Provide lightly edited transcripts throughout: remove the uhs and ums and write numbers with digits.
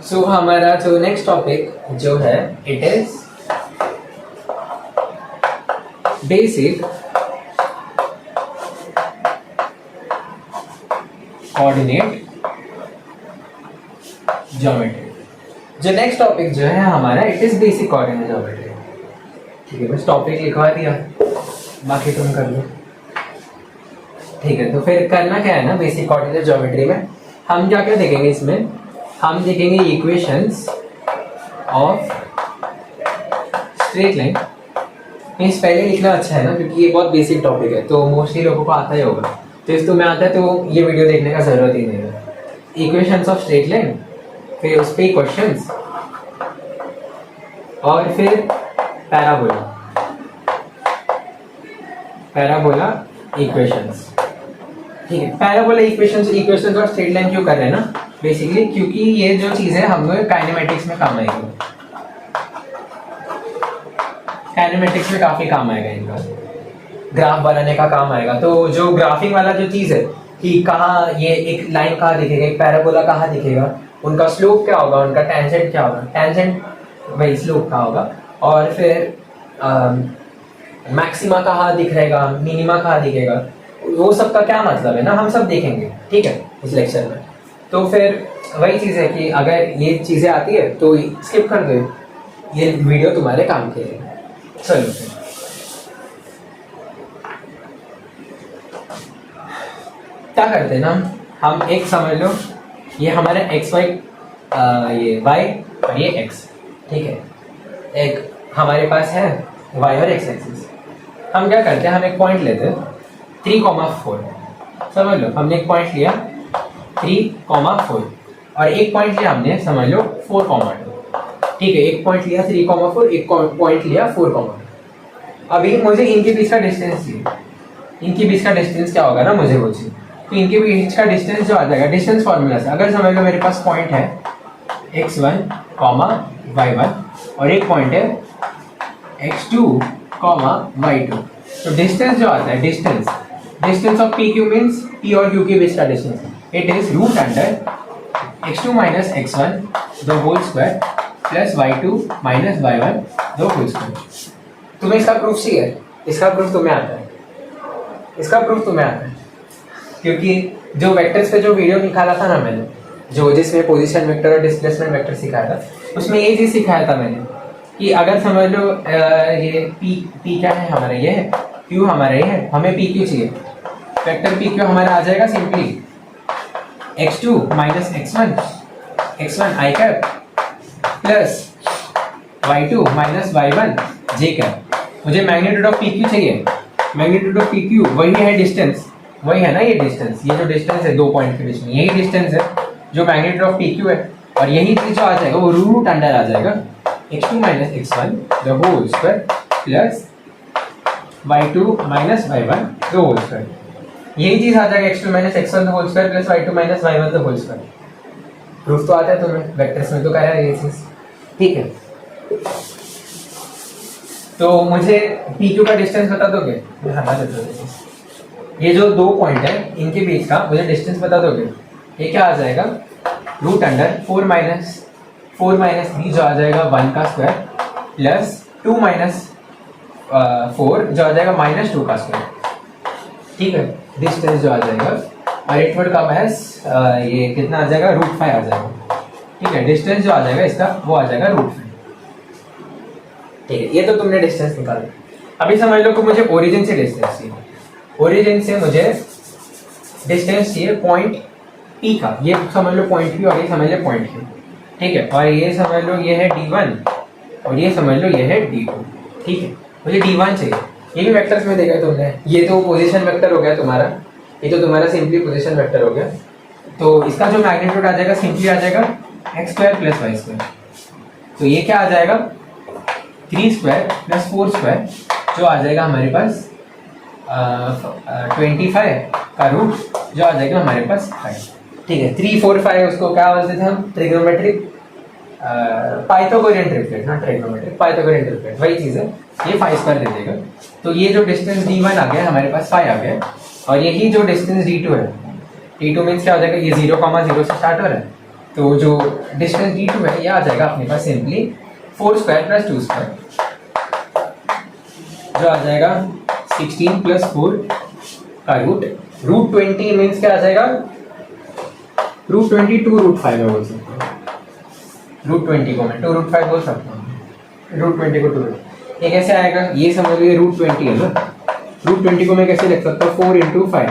सो हमारा जो next topic जो है it is basic coordinate geometry. जो नेक्स्ट टॉपिक जो है हमारा it is basic coordinate geometry. ठीक है, बस टॉपिक लिखवा दिया, बाकी तुम कर लो। ठीक है, तो फिर करना क्या है ना, बेसिक कोऑर्डिनेट ज्योमेट्री में हम क्या क्या देखेंगे। इसमें हम देखेंगे equations of straight line. Means पहले लिखना अच्छा है ना, क्योंकि ये बहुत बेसिक टॉपिक है तो मोस्टली लोगों को आता ही होगा। तो इस तुम्हें आता है तो ये वीडियो देखने का जरूरत ही नहीं है। इक्वेशंस ऑफ स्ट्रेट लाइन, फिर उस पर क्वेश्चंस, और फिर पैराबोला। Parabola equations. ठीक है, पैराबोला इक्वेशंस और स्ट्रेट लाइन क्यों कर रहे हैं ना, बेसिकली क्योंकि ये जो चीज़ है हम लोग काइनेमेटिक्स में काम आएगी। काइनेमेटिक्स में काफ़ी काम आएगा इनका, ग्राफ बनाने का काम आएगा। तो जो ग्राफिंग वाला जो चीज़ है कि कहाँ ये एक लाइन कहाँ दिखेगा, एक पैराबोला कहाँ दिखेगा, उनका स्लोप क्या होगा, उनका टेंजेंट क्या होगा, टेंजेंट वही स्लोप का होगा, और फिर मैक्सिमा कहाँ दिख रहेगा, मिनिमा कहाँ दिखेगा, वो सब का क्या मतलब है ना, हम सब देखेंगे। ठीक है, इस लेक्चर में। तो फिर वही चीज़ है कि अगर ये चीज़ें आती है तो स्किप कर दो, ये वीडियो तुम्हारे काम के लिए। चलो फिर क्या करते हैं ना, हम एक समझ लो ये हमारे एक्स वाई, ये वाई और ये एक्स। ठीक है, एक हमारे पास है वाई और एक्स एक्सिस। हम क्या करते हैं, हम एक पॉइंट लेते हैं 3,4। समझ लो हमने एक पॉइंट लिया 3,4 और एक पॉइंट लिया हमने समझ लो 4,2। ठीक है, एक पॉइंट लिया 3,4, एक पॉइंट लिया 4,2। अभी मुझे इनके बीच का डिस्टेंस चाहिए। इनके बीच का डिस्टेंस क्या होगा ना, मुझे वो चाहिए। तो इनके बीच का डिस्टेंस जो आ जाएगा डिस्टेंस फॉर्मूला से, अगर समझ लो मेरे पास पॉइंट है x1, y1 और एक पॉइंट है x2, y2। तो डिस्टेंस जो आता है, distance of P Q means P और क्यू के बीच का distance, it is root under x2 minus x1 the whole square plus y2 minus y1 the whole square. तुम्हें इसका प्रूफ चाहिए, इसका प्रूफ तुम्हें आता है, इसका प्रूफ तुम्हें आता है, क्योंकि जो वेक्टर्स पे जो वीडियो निकाला था ना मैंने, जो जिसमें पोजीशन वेक्टर और डिस्प्लेसमेंट वेक्टर सिखाया था, उसमें ये चीज़ सिखाया था मैंने कि अगर समझ लो ये पी क्या है हमारा, ये है क्यू हमारा, ये है, हमें पी क्यू चाहिए। वेक्टर पी क्यू हमारा आ जाएगा simply x2 minus x1 i cap plus y2 minus y1 j cap. मुझे मैग्नीट्यूड ऑफ पी क्यू चाहिए। मैग्नीट्यूड ऑफ पी क्यू वही है डिस्टेंस, वही है ना ये डिस्टेंस, ये जो डिस्टेंस है दो पॉइंट के बीच में, यही डिस्टेंस है जो मैग्नीट्यूड ऑफ पी क्यू है। और यही चीज जो आ जाएगा वो रूट अंडर आ जाएगा x2 minus x1 the whole square plus y2 minus y1 the whole square. यही चीज आ जाएगा x2 minus x1 the whole square plus y2 minus y1 the whole square. Proof तो आता है तुम्हें, वेक्टर्स में तो करा है ये चीज। ठीक है, तो मुझे पी क्यू का डिस्टेंस बता दोगे? हटा देता हूं, ये जो दो पॉइंट है इनके बीच का मुझे डिस्टेंस बता दोगे? ये क्या आ जाएगा, रूट अंडर 4 माइनस 3 जो आ जाएगा 1 का स्क्वायर प्लस 2 माइनस 4 जो आ जाएगा माइनस 2 का स्क्वायर। ठीक है, डिस्टेंस जो आ जाएगा और इट वर्ड का महज ये कितना आ जाएगा, रूट 5 आ जाएगा। ठीक है, डिस्टेंस जो आ जाएगा इसका वो आ जाएगा रूट 5। ठीक है, ये तो तुमने डिस्टेंस निकाला। अभी समझ लो कि मुझे ओरिजिन से डिस्टेंस चाहिए। ओरिजिन से मुझे डिस्टेंस चाहिए पॉइंट पी का, ये समझ लो पॉइंट पी और ये समझ लो पॉइंट पी। ठीक है, और ये समझ लो ये है d1 और ये समझ लो ये है d2। ठीक है, मुझे d1 चाहिए। ये भी वेक्टर्स में देखा तुमने, ये तो पोजीशन वेक्टर हो गया तुम्हारा, ये तो तुम्हारा सिंपली पोजीशन वेक्टर हो गया। तो इसका जो मैग्नीट्यूड आ जाएगा सिंपली आ जाएगा x square plus y square. तो ये क्या आ जाएगा, 3 स्क्वायर प्लस 4 स्क्वायर जो आ जाएगा हमारे पास 25 का रूट जो आ जाएगा हमारे पास 5। ठीक है, 3 4 5 उसको क्या बोलते थे हम, ट्रिग्नोमेट्रिक पाइथागोरियन ट्रिपलेट, ना ट्रिग्नोमेट्रिक पाइथागोरियन ट्रिपलेट, वही चीज़ है। ये 5 स्क्वायर दे देगा। तो ये जो डिस्टेंस d1 आ गया हमारे पास 5 आ गया, और यही जो डिस्टेंस d2 है, d2 मीन्स क्या हो जाएगा, ये 0, 0 से स्टार्ट हो रहा है तो जो डिस्टेंस d2 है ये आ जाएगा अपने पास सिंपली 4 स्क्वायर प्लस 2 स्क्वायर, जो आ जाएगा 16 प्लस 4 का रूट 20 मीन्स क्या आ जाएगा, रूट 20 2 रूट 5 में बोल सकता हूँ, रूट 20 को मैं 2 रूट 5 बोल सकता हूँ, रूट 20 को 2 रूट, ये कैसे आएगा, ये समझ लीजिए रूट 20 है ना, रूट 20 को मैं कैसे लिख सकता हूँ 4 इंटू 5,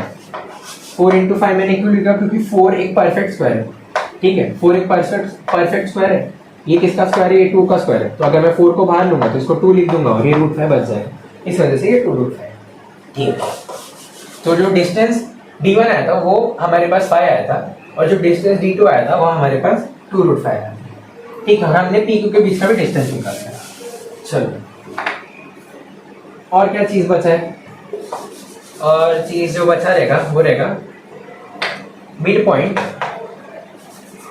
4 इंटू 5 मैंने क्यों लिखा, क्योंकि 4 एक परफेक्ट स्क्वायर है, ठीक है, 4 एक परफेक्ट स्क्वायर है, ये किसका स्क्वायर है, ये 2 का स्क्वायर है, तो अगर मैं 4 को बाहर लूंगा तो इसको 2 लिख दूंगा और ये रूट 5 बच जाएगा, इस वजह से ये 2 रूट 5, ठीक है। तो जो डिस्टेंस d1 आया था वो हमारे पास 5 आया था, और जो डिस्टेंस d2 आया था वो हमारे पास 2 रूट 5 आया था, ठीक है, और हमने p2 के बीच का भी डिस्टेंस निकाला है। चलो और क्या चीज बचा है, और चीज जो बचा रहेगा वो रहेगा मिड पॉइंट,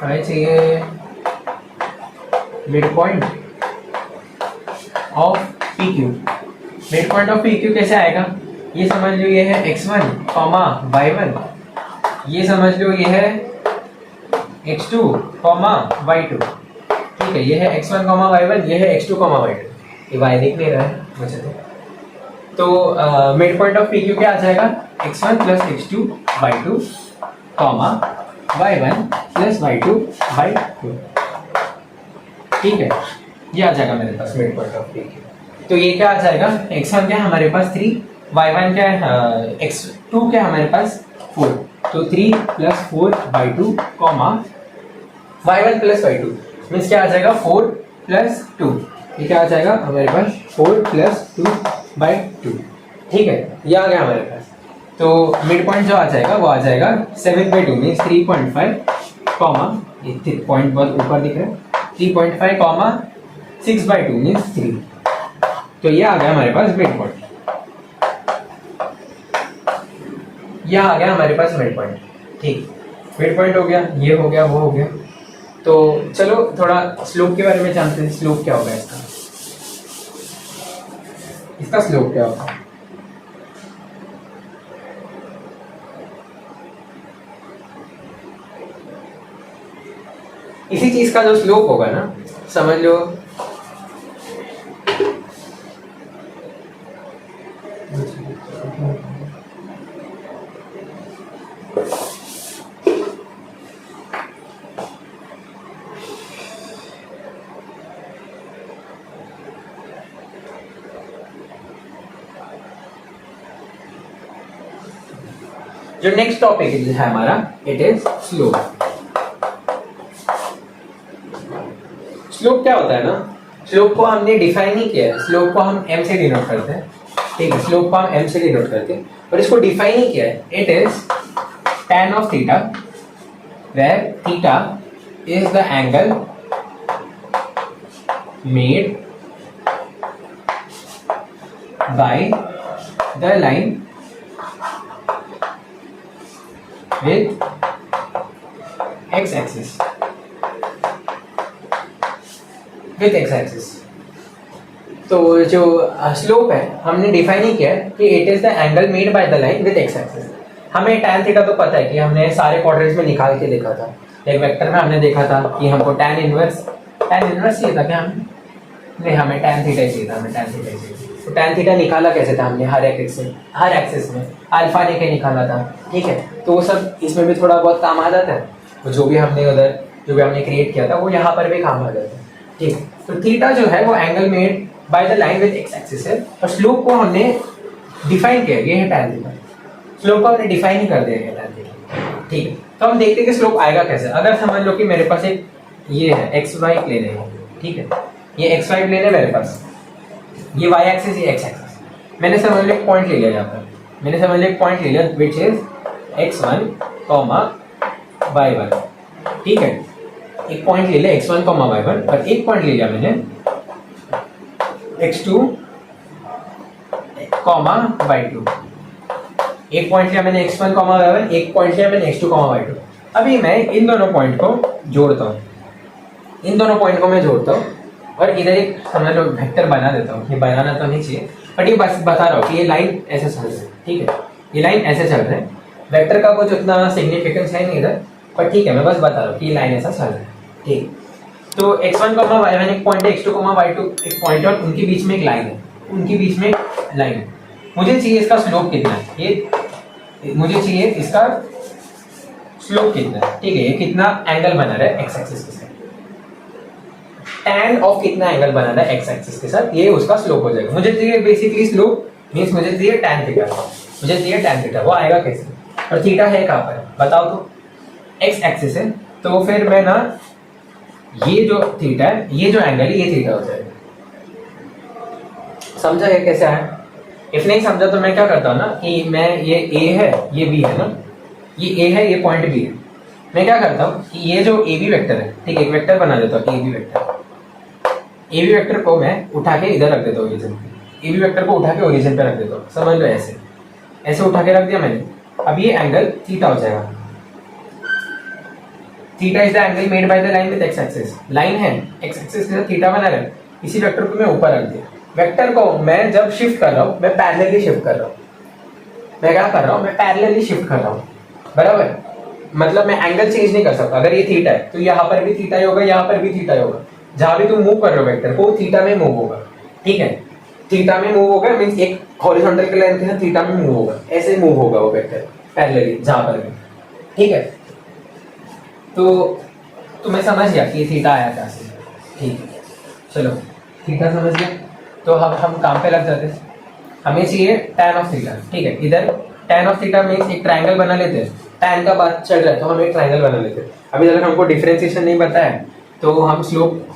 हमें चाहिए mid point of PQ। Mid point of PQ कैसे आएगा, ये समझ लो ये है x1, y1, ये समझ लो ये है x2, y2, ठीक है, ये है x1, y1, ये है x2, y2, ये y दिख नहीं रहा है मुझे, तो मिड पॉइंट ऑफ PQ क्या आ जाएगा, x1 plus x2 y2, y1 plus y2 y2, ठीक है, ये आ जाएगा मेरे पास मिड पॉइंट ऑफ PQ। तो ये क्या आ जाएगा, x1 क्या है हमारे पास 3, y1 क्या है x2 क्या है हमारे पास 4, तो 3 plus 4 y2, y1 plus y2 means क्या आ जाएगा 4 प्लस 2, ये क्या आ जाएगा हमारे पास 4 प्लस 2/2, ठीक है, ये आ गया हमारे पास। तो मिड पॉइंट जो आ जाएगा वो आ जाएगा 7/2 मीन्स 3.5, ये पॉइंट बहुत ऊपर दिख रहा है, 3.5, 6/2 मीन्स 3, तो ये आ गया हमारे पास मिड पॉइंट, ये आ गया हमारे पास मिड पॉइंट, ठीक, मिड पॉइंट हो गया, ये हो गया, वो हो गया। तो चलो थोड़ा स्लोप के बारे में जानते हैं, स्लोप क्या होगा इसका, इसका स्लोप क्या होगा, इसी चीज का जो स्लोप होगा ना, समझ लो जो नेक्स्ट टॉपिक है हमारा, इट इज स्लोप। स्लोप क्या होता है ना, स्लोप को हमने डिफाइन नहीं किया है, स्लोप को हम m से डिनोट करते हैं, ठीक है, स्लोप को हम m से डिनोट करते हैं, और इसको डिफाइन नहीं किया है, it is tan of theta where theta is the angle made by the line with x axis, with x axis। तो जो स्लोप है हमने डिफाइन ही किया है कि it is the angle made by the line with x axis. हमें tan theta तो पता है कि हमने सारे क्वाड्रेंट्स में निकाल के देखा था, एक वेक्टर में हमने देखा था कि हमको tan इनवर्स चाहिए था क्या, हमें नहीं, हमें tan थीटा चाहिए था, हमें tan थीटा चाहिए। तो tan थीटा निकाला कैसे था हमने, हर एक्सिस में अल्फा लेके निकाला था, ठीक है, तो वो सब इसमें भी थोड़ा बहुत काम आ जाता है, तो जो भी हमने क्रिएट किया था वो यहाँ पर भी काम आ जाता है, ठीक है। तो थीटा जो है वो angle made by the line with x axis है, और स्लोप को हमने डिफाइन किया, ये है tan थीटा, स्लोप को हमने डिफाइन ही कर दिया है tan थीटा, ठीक है। तो हम देखते हैं कि स्लोप आएगा कैसे। अगर समझ लो कि मेरे पास एक ये है एक्स वाई प्लेन है, ठीक है, ये एक्स वाई प्लेन है मेरे पास, ये वाई एक्सिस, ये एक्स एक्सिस, मैंने समझ लो एक पॉइंट ले लिया यहाँ पर, मैंने समझ लो एक पॉइंट ले लिया विच इज x1, y1, ठीक है, एक पॉइंट ले लिया x1, y1, और एक पॉइंट ले लिया मैंने x2, y2, एक पॉइंट लिया मैंने x1, y1, एक पॉइंट लिया मैंने x2, y2। अभी मैं इन दोनों पॉइंट को जोड़ता हूँ, इन दोनों पॉइंट को मैं जोड़ता हूँ, और इधर एक समझ लो वेक्टर बना देता हूँ, ये बनाना तो नहीं चाहिए बट ये बस बता रहा हूँ कि ये लाइन ऐसे चल रही है, ठीक है, ये लाइन ऐसे चल रहा है, वेक्टर का कुछ उतना सिग्निफिकेंस है नहीं इधर, पर ठीक है मैं बस बता रहा हूँ कि ये लाइन ऐसा चल रहा है। ठीक, तो x1 y1 एक पॉइंट है, x2 y2 एक पॉइंट है और उनके बीच में एक लाइन है, उनके बीच में लाइन है। मुझे चाहिए इसका स्लोप कितना है, ये मुझे चाहिए इसका स्लोप कितना है। ठीक है, ये कितना एंगल बना रहा है एक्स एक्सिस के साथ, tan ऑफ कितना एंगल बना रहा है एक्स एक्सिस के साथ, ये उसका स्लोप हो जाएगा। मुझे चाहिए बेसिकली स्लोप मींस मुझे चाहिए tan थीटा, मुझे चाहिए tan थीटा, वो आएगा कैसे? और थीटा है कहाँ पर बताओ तो, एक्स एक्सिस है, तो फिर मैं ना ये जो थीटा है, ये जो एंगल है, ये थीटा हो जाएगा। समझा ये कैसे आया? इफ नहीं समझा तो मैं क्या करता हूँ ना कि मैं ये ए है, ये बी है ना, ये ए है, ये पॉइंट बी है, मैं क्या करता हूँ कि ये जो ए बी वेक्टर है, ठीक है, एक वेक्टर बना देता हूँ A B vector. A B vector को मैं उठा के इधर रख देता हूँ ओरिजिन पे, ए बी वेक्टर को उठा के ओरिजिन पे रख देता हूँ, समझ लो ऐसे, ऐसे उठा के रख दिया मैंने। अब ये एंगल थीटा हो जाएगा। Theta is the angle made by the line with x axis, line है एक्स एक्सिस के साथ थीटा बना रहा है, इसी वेक्टर को मैं ऊपर रख दिया। वेक्टर को मैं जब शिफ्ट कर रहा हूँ, मैं पैरेलली शिफ्ट कर रहा हूँ, मैं क्या कर रहा हूँ, मैं पैरेलली शिफ्ट कर रहा हूँ, बराबर, मतलब मैं एंगल चेंज नहीं कर सकता। अगर ये थीटा है तो यहाँ पर भी थीटा ही होगा, यहाँ पर भी थीटा ही होगा, जहां भी तुम मूव कर रहे हो वेक्टर को थीटा में मूव होगा। ठीक है, थीटा में मूव होगा मींस एक हॉरिजॉन्टल के लाइन के साथ थीटा में मूव होगा, ऐसे मूव होगा वो वेक्टर पैरेलली जहां पर भी। ठीक है, तो तुम्हें समझ गया कि ये थीटा आया कहाँ से? ठीक है, चलो थीटा समझ गए तो हम काम पे लग जाते हैं। हमें चाहिए tan ऑफ थीटा। ठीक है, इधर tan ऑफ थीटा मींस एक ट्रायंगल बना लेते हैं, tan का बात चल रहा है तो हम एक ट्रायंगल बना लेते हैं। अभी अगर हमको डिफरेंशिएशन नहीं पता है तो हम स्लोप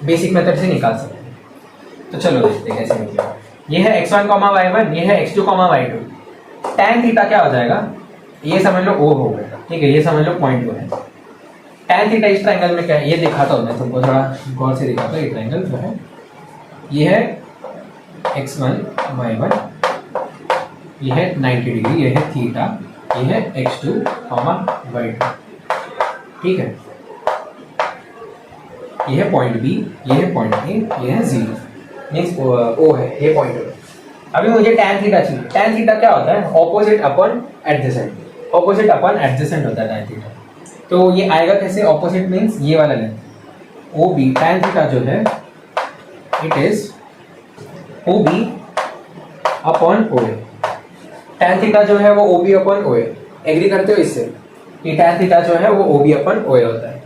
बेसिक मेथड से निकाल सकते हैं। तो चलो देखते हैं कैसे निकलेगा। ये है x1 y1, ये है x2 y2। tan थीटा क्या हो जाएगा, ये समझ लो O हो गया। ठीक है, ये समझ लो पॉइंट O है। tan थीटा इस ट्रायंगल में क्या है ये दिखाता हूँ मैं तुमको, थोड़ा गौर से दिखाता हूँ। ये ट्रायंगल जो है ये है x1 y1, ये है 90 डिग्री, ये है थीटा, ये है x2 y2। ठीक है, ये है पॉइंट बी, ये है पॉइंट ए, ये है 0 मींस ओ है, ये पॉइंट है। अभी मुझे tan थीटा चाहिए। tan थीटा क्या होता है, opposite upon adjacent, opposite upon adjacent होता है tan थीटा। तो ये आएगा कैसे, ऑपोजिट मींस ये वाला length O B, tan theta जो है it is O B upon O A. tan theta जो है वो O B upon O A, agree करते हो इससे कि tan थीटा जो है वो ओ बी अपॉन ओ ए होता है।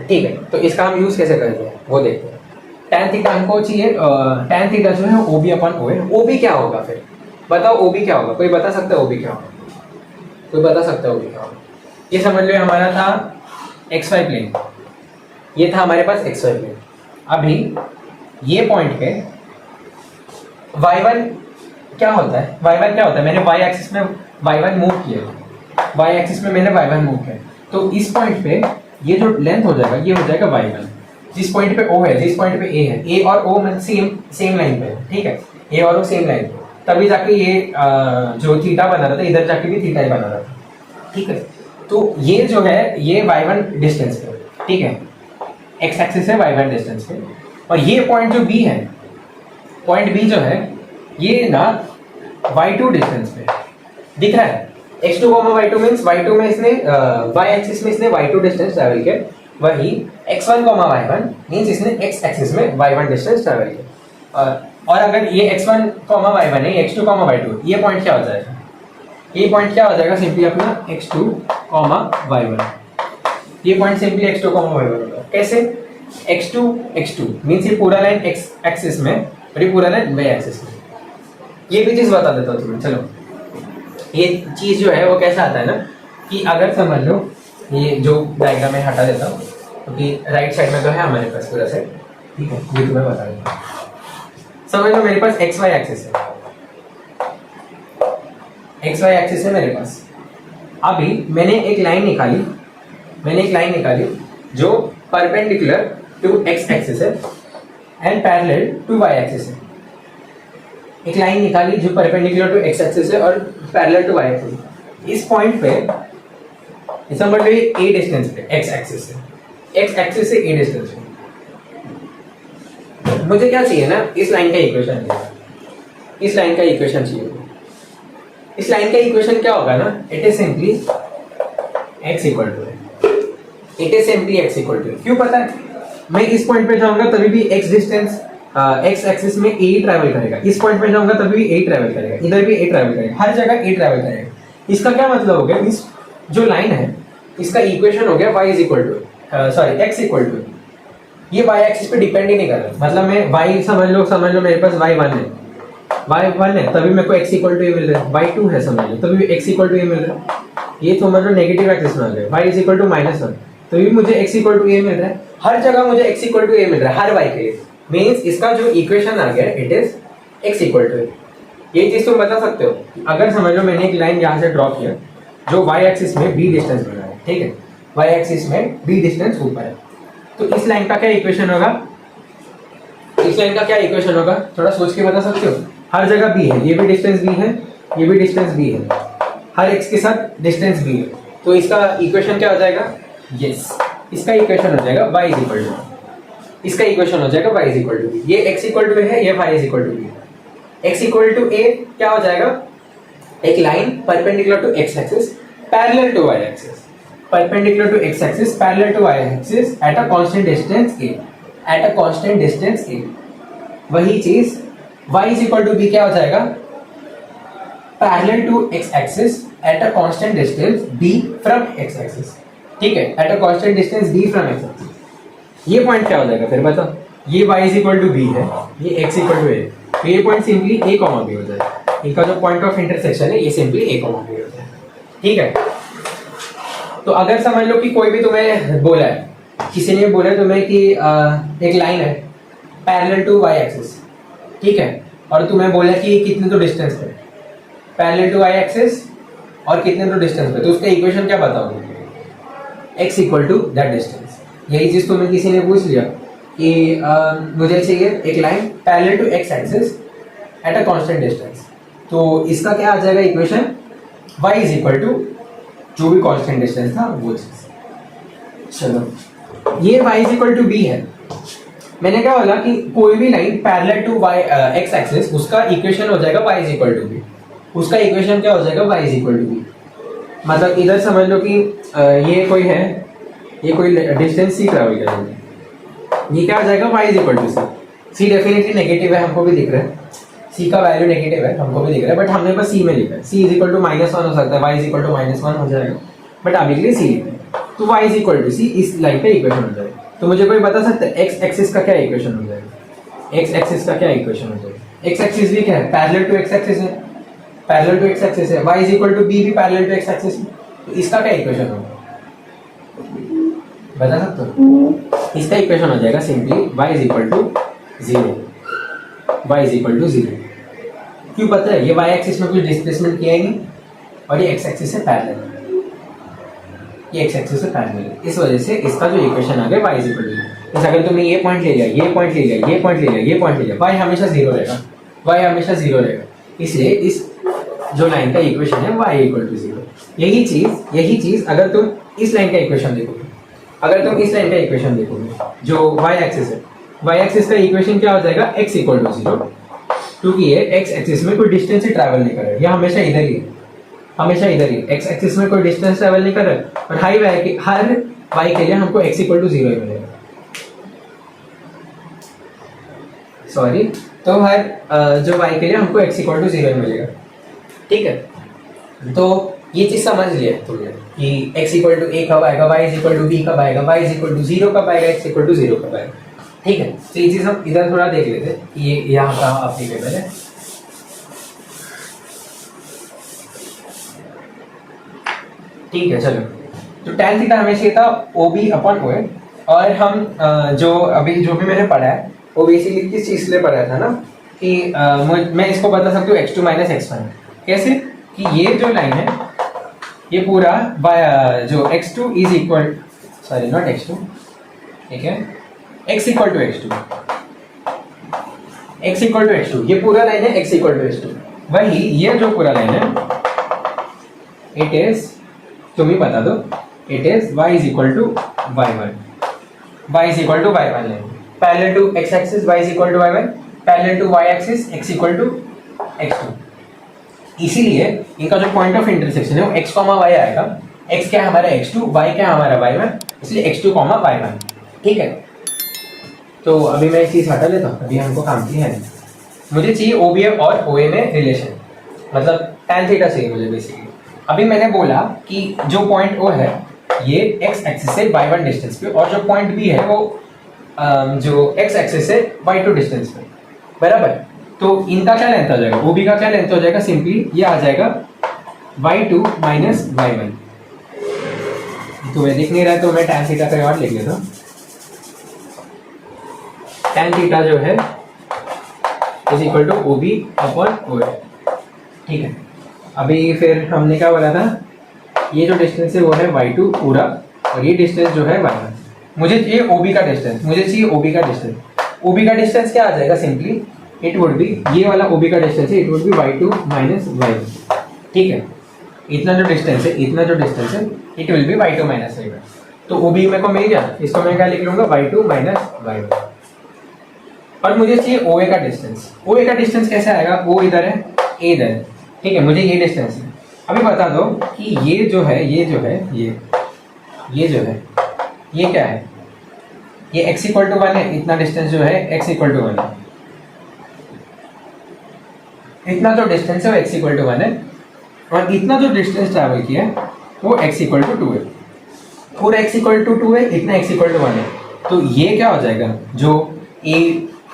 ठीक है, तो इसका हम यूज कैसे करते हैं वो देखते हैं। tan थीटा हमको चाहिए, tan थीटा जो है ओ बी अपॉन ओ ए। ओ बी क्या होगा फिर बताओ, ओ बी क्या होगा, कोई बता सकता है ओ बी क्या होगा? कोई बता सकता है ओ बी क्या होगा? ये समझ लो हमारा था एक्स वाई प्लेन, ये था हमारे पास एक्स वाई प्लेन। अभी ये पॉइंट पे y1 क्या होता है, y1 क्या होता है, मैंने y एक्सिस में y1 मूव किया, y एक्सिस में मैंने y1 मूव किया, तो इस पॉइंट पे ये जो लेंथ हो जाएगा ये हो जाएगा y1। जिस पॉइंट पे O है, जिस पॉइंट पे A है, A और O में सेम लाइन पे है। ठीक है, A और O सेम लाइन पे, तभी जाके ये जो थीटा बना रहा था इधर जाके भी थीटा ही बना रहा था। ठीक है, तो ये जो है ये y1 डिस्टेंस पे, ठीक है, x एक्सिस है y1 डिस्टेंस पे, और ये पॉइंट जो B है, पॉइंट B जो है ये ना y2 डिस्टेंस पे दिख रहा है। x2 y2 मींस y2 में इसने y एक्सिस में इसने y2 डिस्टेंस ट्रैवल किया, वही x1 y1 मींस इसने x एक्सिस में y1 डिस्टेंस ट्रैवल किया। और अगर ये x1 y1 है, x2 y2, ये पॉइंट क्या हो जाएगा, ये पॉइंट क्या हो जाएगा सिंपली अपना x2 y1, ये पॉइंट सिंपली x2 y1 होगा। कैसे, x2 मींस ये पूरा लाइन x एक्सिस में और ये पूरा लाइन y एक्सिस में। ये भी चीज बता देता हूँ तुम्हें। चलो ये चीज जो है वो कैसा आता है ना कि अगर समझ लो ये जो डायग्राम में हटा देता हूँ क्योंकि राइट साइड में तो है हमारे पास पूरा सेट। ठीक है, ये तुम्हें बता देता हूँ। समझ लो मेरे पास एक्स वाई एक्सिस है, एक्स वाई एक्सिस है मेरे पास। अभी मैंने एक लाइन निकाली, जो परपेंडिकुलर टू एक्स एक्सिस है and parallel to y axis है। एक लाइन निकाली जो परपेंडिकुलर टू एक्स एक्सिस है और पैरेलल टू वाई एक्सिस। इस पॉइंट पे समझ लो ये ए डिस्टेंस पे एक्स एक्सिस से, एक्स एक्सिस से ए डिस्टेंस पे मुझे क्या चाहिए ना, इस लाइन का इक्वेशन चाहिए, इस लाइन का इक्वेशन चाहिए। इस लाइन का इक्वेशन क्या होगा ना, it is simply x equal to है, it is simply x equal to. क्यों पता है? मैं इस पॉइंट पे जाऊंगा तभी भी x डिस्टेंस x एक्सिस में a ट्रैवल करेगा, इस पॉइंट पे जाऊंगा तभी भी a ट्रैवल करेगा, इधर भी a ट्रैवल करेगा, हर जगह a ट्रैवल करेगा। इसका क्या मतलब हो गया? इस जो लाइन है इसका इक्वेशन हो गया y is equal to sorry x equal to, ये y एक्सिस पे डिपेंड ही नहीं कर रहा। मतलब मैं y समझ लो मेरे पास y1 है, y1 है तभी मेरे को x इक्वल टू a मिल रहा है, y2 है समझ लो तभी x इक्वल टू a मिल रहा है। ये समझ लो नेगेटिव एक्सिस में आ गया, y इज इक्वल टू -1 तभी मुझे x इक्वल टू a मिल रहा है, हर जगह मुझे x इक्वल टू a मिल रहा है हर y के लिए। मींस इसका जो इक्वेशन आ गया it is x equal to a। ये चीज तुम बता सकते हो अगर समझ लो मैंने एक लाइन यहाँ से ड्रॉ किया जो y एक्सिस में b डिस्टेंस बना है, ठीक है, y एक्सिस में b डिस्टेंस ऊपर है, तो इस लाइन का क्या इक्वेशन होगा? इस लाइन का क्या इक्वेशन होगा थोड़ा सोच के बता सकते हो? हर जगह b है, ये भी डिस्टेंस b है, ये भी डिस्टेंस b है, हर x के साथ डिस्टेंस b है, तो इसका इक्वेशन क्या हो जाएगा? यस, इसका इक्वेशन हो जाएगा y इज इक्वल टू, इसका इक्वेशन हो जाएगा y is equal to b। ये x इक्वल टू है, ये y is equal to b। x equal to a क्या हो जाएगा? एक लाइन perpendicular to x axis parallel to y axis, perpendicular to x axis parallel to y axis at a constant distance a, at a constant distance a। वही चीज y is equal to b क्या हो जाएगा? parallel to x axis at a constant distance b from x axis, ठीक है, at a constant distance b from x axis। ये point क्या हो जाएगा फिर बताओ? ये y is equal to b है, ये x equal to a, तो ये पॉइंट सिंपली a, b हो जाएगा। इनका जो पॉइंट ऑफ इंटरसेक्शन है ये सिंपली a, b हो जाएगा, ठीक है। तो अगर समझ लो कि कोई भी तुम्हें बोला है, किसी ने बोला तुम्हें कि एक लाइन है पैरेलल टू y एक्सिस, ठीक है, और तुम्हें बोला कि कितने तो डिस्टेंस पे पैरेलल टू y एक्सिस और कितने तो डिस्टेंस पे, तो उसका इक्वेशन क्या बताओगे? x equal to that distance. यही चीज तुम्हें किसी ने पूछ लिया कि मुझे चाहिए एक line parallel to x axis at a constant distance, तो इसका क्या आ जाएगा equation? y is equal to जो भी कांस्टेंट डिस्टेंस था वो चीज। चलो ये y is equal to b है। मैंने क्या बोला कि कोई भी line parallel to y x axis उसका इक्वेशन हो जाएगा y is equal to b, उसका इक्वेशन क्या हो जाएगा? y is equal to b। मतलब इधर समझ लो कि ये कोई है, ये कोई डिस्टेंस c ट्रैवल करेंगे, ये क्या हो जाएगा? y is equal to c। c definitely negative है, हमको भी दिख रहा है, c का वैल्यू नेगेटिव है, हमको भी दिख रहा है, बट हमने बस c में लिखा है। c इज इक्वल टू -1 हो सकता है, y इज इक्वल टू -1 हो जाएगा, बट अभी के लिए c लिखा है, तो y is equal to c इस लाइन का इक्वेशन हो जाएगा। तो मुझे कोई बता सकता है x एक्सिस का क्या इक्वेशन हो जाएगा? x एक्सिस का क्या इक्वेशन हो जाएगा? x एक्सिस भी क्या है? पैरेलल टू x एक्सिस है, पैरेलल टू x एक्सिस है, y is equal to b भी पैरेलल टू x एक्सिस है, तो इसका क्या इक्वेशन होगा बता सकते हो? इसका इक्वेशन हो जाएगा simply y is equal to 0, y is equal to 0। क्यों पता है? ये y एक्सिस में कुछ डिस्प्लेसमेंट किया ही नहीं और ये x एक्सिस से पैरेलल है, ये x एक्सिस से पैरेलल है, इस वजह से इसका जो इक्वेशन आ गया y इज इक्वल टू। जैसे अगर तुमने ये पॉइंट ले लिया, ये पॉइंट ले लिया, ये पॉइंट ले लिया, ये पॉइंट ले लिया, y हमेशा 0 रहेगा, y हमेशा 0 रहेगा, इसलिए इस जो लाइन का इक्वेशन है y इक्वल टू 0। यही चीज अगर तुम इस लाइन का इक्वेशन देखोगे, अगर तुम इस लाइन का इक्वेशन देखोगे जो y एक्सिस है, y एक्सिस का इक्वेशन क्या हो जाएगा? x इक्वल टू 0, क्योंकि ये x एक्सिस में कोई डिस्टेंस ही ट्रैवल नहीं कर रहा है, ये हमेशा इधर ही है, हमेशा इधर ही x एक्सिस में कोई डिस्टेंस ट्रैवल नहीं कर रहा है, और हर y के लिए हमको x इक्वल टू 0 ही मिलेगा। सॉरी, तो हर जो y के लिए हमको x इक्वल टू 0 ही मिलेगा, ठीक है। तो ये चीज समझ लिया तुमने कि x इक्वल टू a कब आएगा, y is equal to b कब आएगा, y इज इक्वल टू 0 कब आएगा, x इक्वल टू 0 कब आएगा, ठीक है। तो ये चीज हम इधर थोड़ा देख लेते हैं कि ये यहाँ कहाँ अप्लीकेबल है। ठीक है, चलो, तो tan थीटा हमें चाहिए था OB अपॉन OA, और हम जो भी मैंने पढ़ा है वो बेसिकली किस चीज के लिए पढ़ा था ना कि मैं इसको बता सकता हूँ x2 माइनस x1। कैसे? कि ये जो लाइन है ये पूरा जो x2 is equal, sorry not x2, ठीक है, x equal to x2, x equal to x2, ये पूरा लाइन है x इक्वल टू x2। वही ये जो पूरा लाइन है इट इज, तुम ही बता दो, it is y is equal to y1, y is equal to y1 line parallel to x axis, y is equal to y1 parallel to y axis, x equal to x2। इसीलिए इनका जो point of intersection है वो x, y आएगा, x क्या है हमारा x2, y क्या है हमारा y1, इसलिए x2, y1। ठीक है, तो अभी मैं एक चीज़ हटा लेता हूँ, अभी हमको काम की है। मुझे चाहिए OB और OA में रिलेशन, मतलब tan थीटा चाहिए मुझे बेसिकली। अभी मैंने बोला कि जो पॉइंट O है ये x एक्सिस से y1 डिस्टेंस पे, और जो पॉइंट B है वो जो x एक्सिस से y2 डिस्टेंस पे, बराबर। तो इनका क्या लेंथ आ जाएगा, OB का क्या लेंथ हो जाएगा, सिंपली ये आ जाएगा y2 माइनस y1। तो मैं दिख नहीं रहा है तो मैं tan थीटा का और लिख लेता हूँ। tan थीटा जो है is equal to OB upon OA। ठीक है, अभी फिर हमने क्या बोला था, ये जो डिस्टेंस है वो है y2 पूरा, और ये डिस्टेंस जो है y1। मुझे चाहिए OB का डिस्टेंस, मुझे चाहिए OB का डिस्टेंस। OB का डिस्टेंस क्या आ जाएगा, सिंपली इट वुड बी, ये वाला OB का डिस्टेंस है, it would B y2 minus y1। ठीक है, इतना जो डिस्टेंस है, इतना जो डिस्टेंस है, it will be y2 minus y1। तो OB मेरे को मिल गया, इसको मैं क्या लिख लूंगा, y2 माइनस y1। और मुझे चाहिए OA का डिस्टेंस। OA का डिस्टेंस कैसे आएगा, O इधर है, A इधर है। ठीक है, मुझे ये डिस्टेंस है। अभी बता दो कि ये जो है, ये जो है, ये जो है, ये क्या है, ये x इक्वल टू 1 है, इतना डिस्टेंस जो है x इक्वल टू 1 है, इतना जो डिस्टेंस है वो x इक्वल टू 1 है, और इतना जो डिस्टेंस ट्रैवल किया है वो x इक्वल टू 2 है। पूरा x इक्वल टू 2 है, इतना x इक्वल टू 1 है। तो ये क्या हो जाएगा, जो a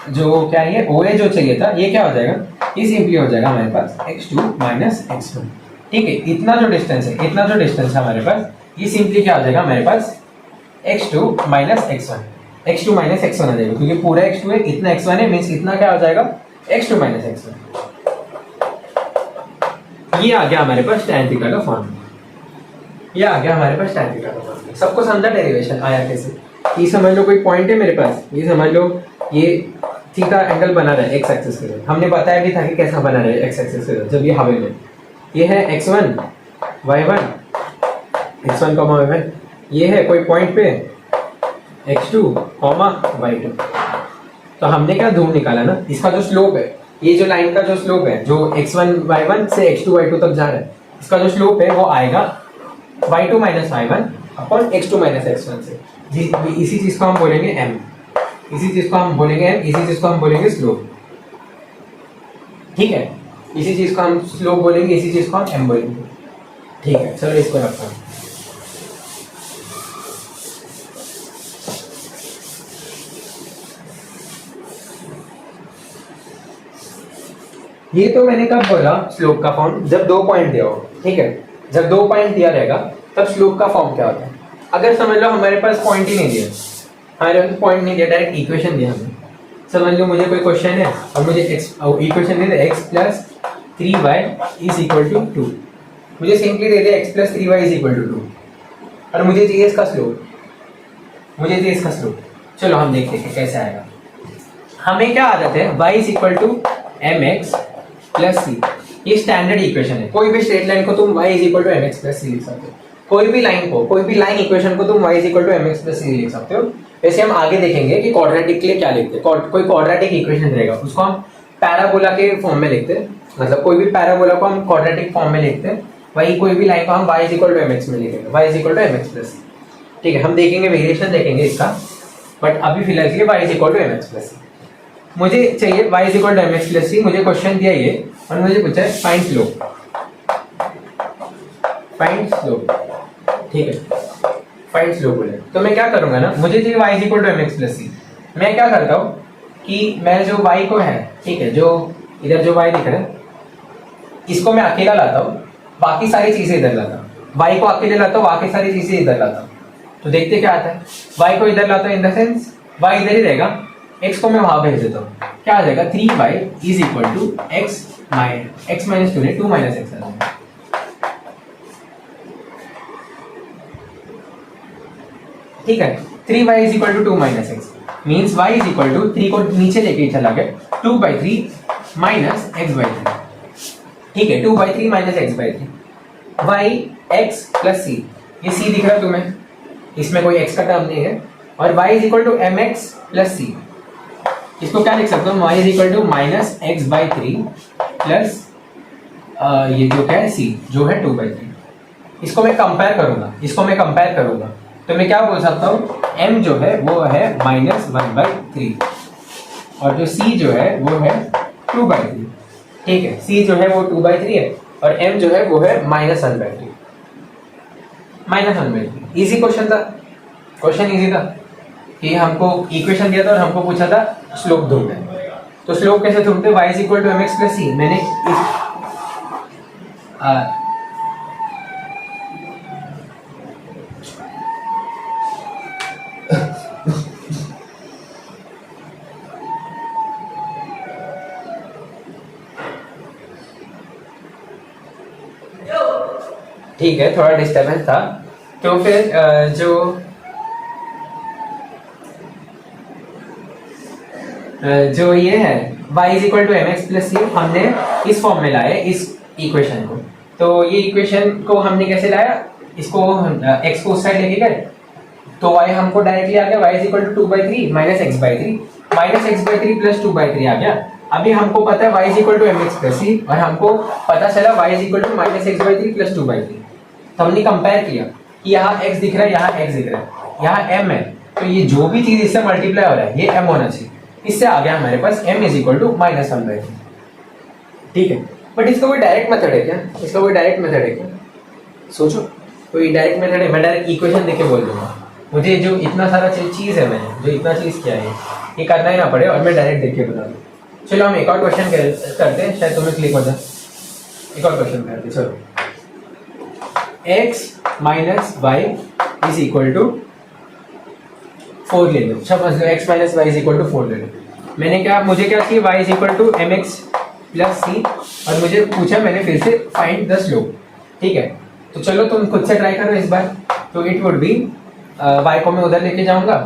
जो क्या है, ये OA जो चाहिए था, ये क्या हो जाएगा, ये सिंपली हो जाएगा हमारे पास x2 माइनस x1। ठीक है, इतना जो डिस्टेंस है, इतना जो डिस्टेंस है हमारे पास, ये सिंपली क्या हो जाएगा हमारे पास, x2 minus x1। x2 minus x1 आ जाएगा, क्योंकि पूरा x2 है, इतना x1 है, मीन्स इतना क्या हो जाएगा, x2 माइनस x1। ये आ गया हमारे पास tan थीटा का फॉर्म, ये आ गया हमारे पास tan थीटा का फॉर्म। सबको समझा डेरिवेशन आया कैसे, ये समझ लो कोई पॉइंट है मेरे पास, ये समझ लो ये थीटा एंगल बना रहा है x एक्सिस के लिए, हमने बताया भी था कि कैसा बना रहा है x एक्सिस के लिए, जब ये हवे में, ये है x1 y1, x1 y1, ये है कोई पॉइंट पे x2 y2। तो हमने क्या धूम निकाला ना, इसका जो स्लोप है, ये जो लाइन का जो स्लोप है, जो x1 y1 से x2 y2 तक जा रहा है, इसका जो स्लोप है वो आएगा y2 minus y1 upon x2 minus x1 से। इसी चीज को हम बोलेंगे m, इसी चीज को हम बोलेंगे m, इसी चीज को हम बोलेंगे स्लोप। ठीक है, इसी चीज को हम स्लोप बोलेंगे, इसी चीज को हम m बोलेंगे। ठीक है, चलो इसको रखता हूँ। ये तो मैंने कब बोला स्लोप का फॉर्म, जब 2 पॉइंट दिया हो। ठीक है, जब 2 पॉइंट दिया रहेगा तब स्लोप का फॉर्म क्या होता है। अगर समझ लो हमारे पास पॉइंट ही नहीं दिया, हमारे पास पॉइंट नहीं दिया, डायरेक्ट इक्वेशन दिया हमें। समझ लो मुझे कोई क्वेश्चन है और मुझे इक्वेशन दे दे x plus 3y is equal to 2, मुझे सिंपली दे दे x plus 3y is equal to 2, और मुझे चाहिए इसका स्लोप, मुझे चाहिए इसका स्लोप। चलो हम देखते हैं कैसे आएगा। हमें क्या आदत है, y is equal to mx plus C, ये स्टैंडर्ड इक्वेशन है। कोई भी स्ट्रेट लाइन को तुम y is equal to mx plus C लिख सकते हो, कोई भी लाइन को, कोई भी लाइन इक्वेशन को तुम y is equal to mx plus C लिख सकते हो। वैसे हम आगे देखेंगे कि क्वाड्रेटिक के लिए क्या लिखते हैं। कोई क्वाड्रेटिक इक्वेशन रहेगा उसको हम पैराबोला के फॉर्म में लिखते हैं, मतलब कोई भी पैराबोला को हम क्वाड्रेटिक फॉर्म में लिखते हैं। वही कोई भी लाइन को हम y is equal to mx में लिखेंगे, y is equal to mx plus C. ठीक है, हम देखेंगे वेरिएशन देखेंगे इसका, बट अभी फिलहाल के लिए y is equal to mx plus C. मुझे चाहिए y is equal to mx plus C, मुझे क्वेश्चन दिया ये और मुझे पूछा है फाइंड स्लोप, फाइंड स्लोप। ठीक है, फाइंड स्लोप बोले तो मैं क्या करूंगा ना, मुझे चाहिए y is equal to mx plus C. मैं क्या करता हूँ कि मैं जो y को है, ठीक है, जो इधर जो y दिख रहा है इसको मैं अकेला लाता हूँ, बाकी सारी चीजें इधर लाता हूँ। y को अकेले लाता हूँ, बाकी सारी चीजें इधर लाता हूँ। तो देखते क्या आता है, y को इधर लाता हूँ, इन द सेंस y इधर ही रहेगा, x को मैं वहां भेज देता हूँ। क्या आ जाएगा, 3y is equal to x minus 2 2 minus x आ जाएगा। ठीक है, 3y is equal to 2 minus x, means y is equal to 3 को नीचे लेके चला गया 2/3 माइनस x बाई 3। ठीक है, 2/3 minus x by 3, y x plus C, ये c दिख रहा है तुम्हें, इसमें कोई x का टर्म नहीं है, और y is equal to mx plus C. इसको क्या लिख सकते हो, y is equal to minus x by 3 plus ये जो क्या है c, जो है 2/3। इसको मैं कंपेयर करूंगा तो मैं क्या बोल सकता हूँ, m जो है वो है -1/3 और जो c जो है वो है 2/3। ठीक है, c जो है वो 2/3 है और m जो है वो है -1/3। इजी क्वेश्चन इजी था कि हमको इक्वेशन दिया था और हमको पूछा था स्लोप ढूंढना है। तो स्लोप कैसे ढूंढते, y = mx + c। मैंने ठीक है, थोड़ा डिस्टर्बेंस था। तो फिर जो ये है y = mx + c हमने इस फॉर्म में लाया इस इक्वेशन को। तो ये इक्वेशन को हमने कैसे लाया, इसको x को उस साइड लेके गए तो y हमको डायरेक्टली आ गया, y = 2/3 - x/3 -x/3 + 2/3 आ गया। अभी हमको पता है y = mx + c और हमको पता चला y = -x/3 + 2/3। तो हमने कंपेयर किया कि यहाँ x दिख रहा है, यहाँ x दिख रहा है, यहाँ m है, तो ये जो भी चीज इससे मल्टीप्लाई हो रहा है ये m होना चाहिए। इससे आ गया हमारे पास m = -1/3। ठीक है, बट इसका कोई डायरेक्ट मेथड है क्या, सोचो कोई डायरेक्ट मेथड है? मैं डायरेक्ट इक्वेशन देके बोल दूंगा, मुझे जो इतना सारा चीज है, मैंने जो इतना चीज किया है ये करना ही ना पड़े और मैं डायरेक्ट देख के बता दूँ। चलो हम एक और क्वेश्चन करते हैं, शायद तुम्हें क्लिक हो जाए। एक और क्वेश्चन करते, चलो x - y = 4 ले लो। समझ लो x - y = 4 ले लो। मुझे क्या चाहिए, y = mx + c और मुझे पूछा, मैंने फिर से फाइंड द स्लोप। ठीक है, तो चलो तुम खुद से ट्राई करो इस बार। तो इट वुड बी y को मैं उधर लेके जाऊंगा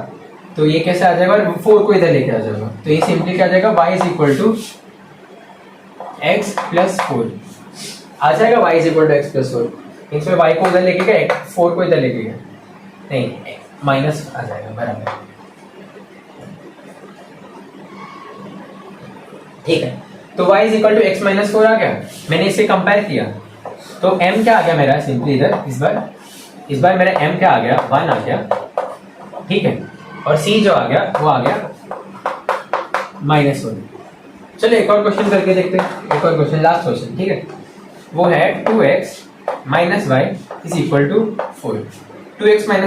तो ये कैसे आ जाएगा, और 4 को इधर लेके आ जाऊंगा तो ये सिंपली क्या आ जाएगा, y = x + 4 आ जाएगा। y = x + 4 इसमें y को उधर लेके गए, 4 को इधर लेके गए, नहीं माइनस आ जाएगा बराबर। ठीक है, तो y = x - 4 आ गया। मैंने इसे कंपेयर किया तो m क्या आ गया मेरा, सिंपली इधर इस बार मेरा m क्या आ गया, 1 आ गया। ठीक है, और c जो आ गया वो आ गया -1। चलो एक और क्वेश्चन करके देखते हैं, एक और क्वेश्चन, लास्ट क्वेश्चन। ठीक है, वो है 2x - y = 4। 2x - y =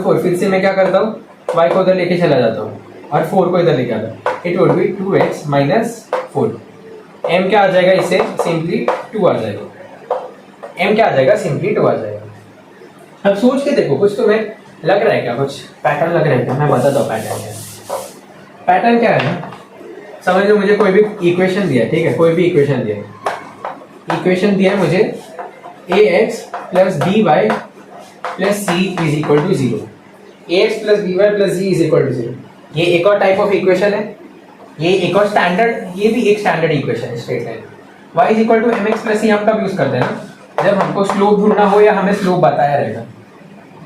4। फिर से मैं क्या करता हूँ, y को उधर लेके चला जाता हूँ और 4 को इधर लेके आता हूँ। It would B 2x - 4। m क्या आ जाएगा, इससे सिंपली 2 आ जाएगा। m क्या आ जाएगा, सिंपली 2 आ जाएगा। अब सोच के देखो, कुछ तुम्हें लग रहा है क्या, कुछ पैटर्न लग रहा है क्या? मैं बताता हूँ पैटर्न क्या है। पैटर्न क्या है ना, समझ लो मुझे कोई भी इक्वेशन दिया है, ठीक है, कोई भी इक्वेशन दिया है मुझे ax + by + c = 0। ax + by + c = 0। ये एक और टाइप ऑफ इक्वेशन है, ये एक और स्टैंडर्ड, ये भी एक स्टैंडर्ड इक्वेशन है, straight line. y = mx + c हम कब यूज करते हैं ना, जब हमको स्लोप ढूंढना हो या हमें स्लोप बताया रहेगा,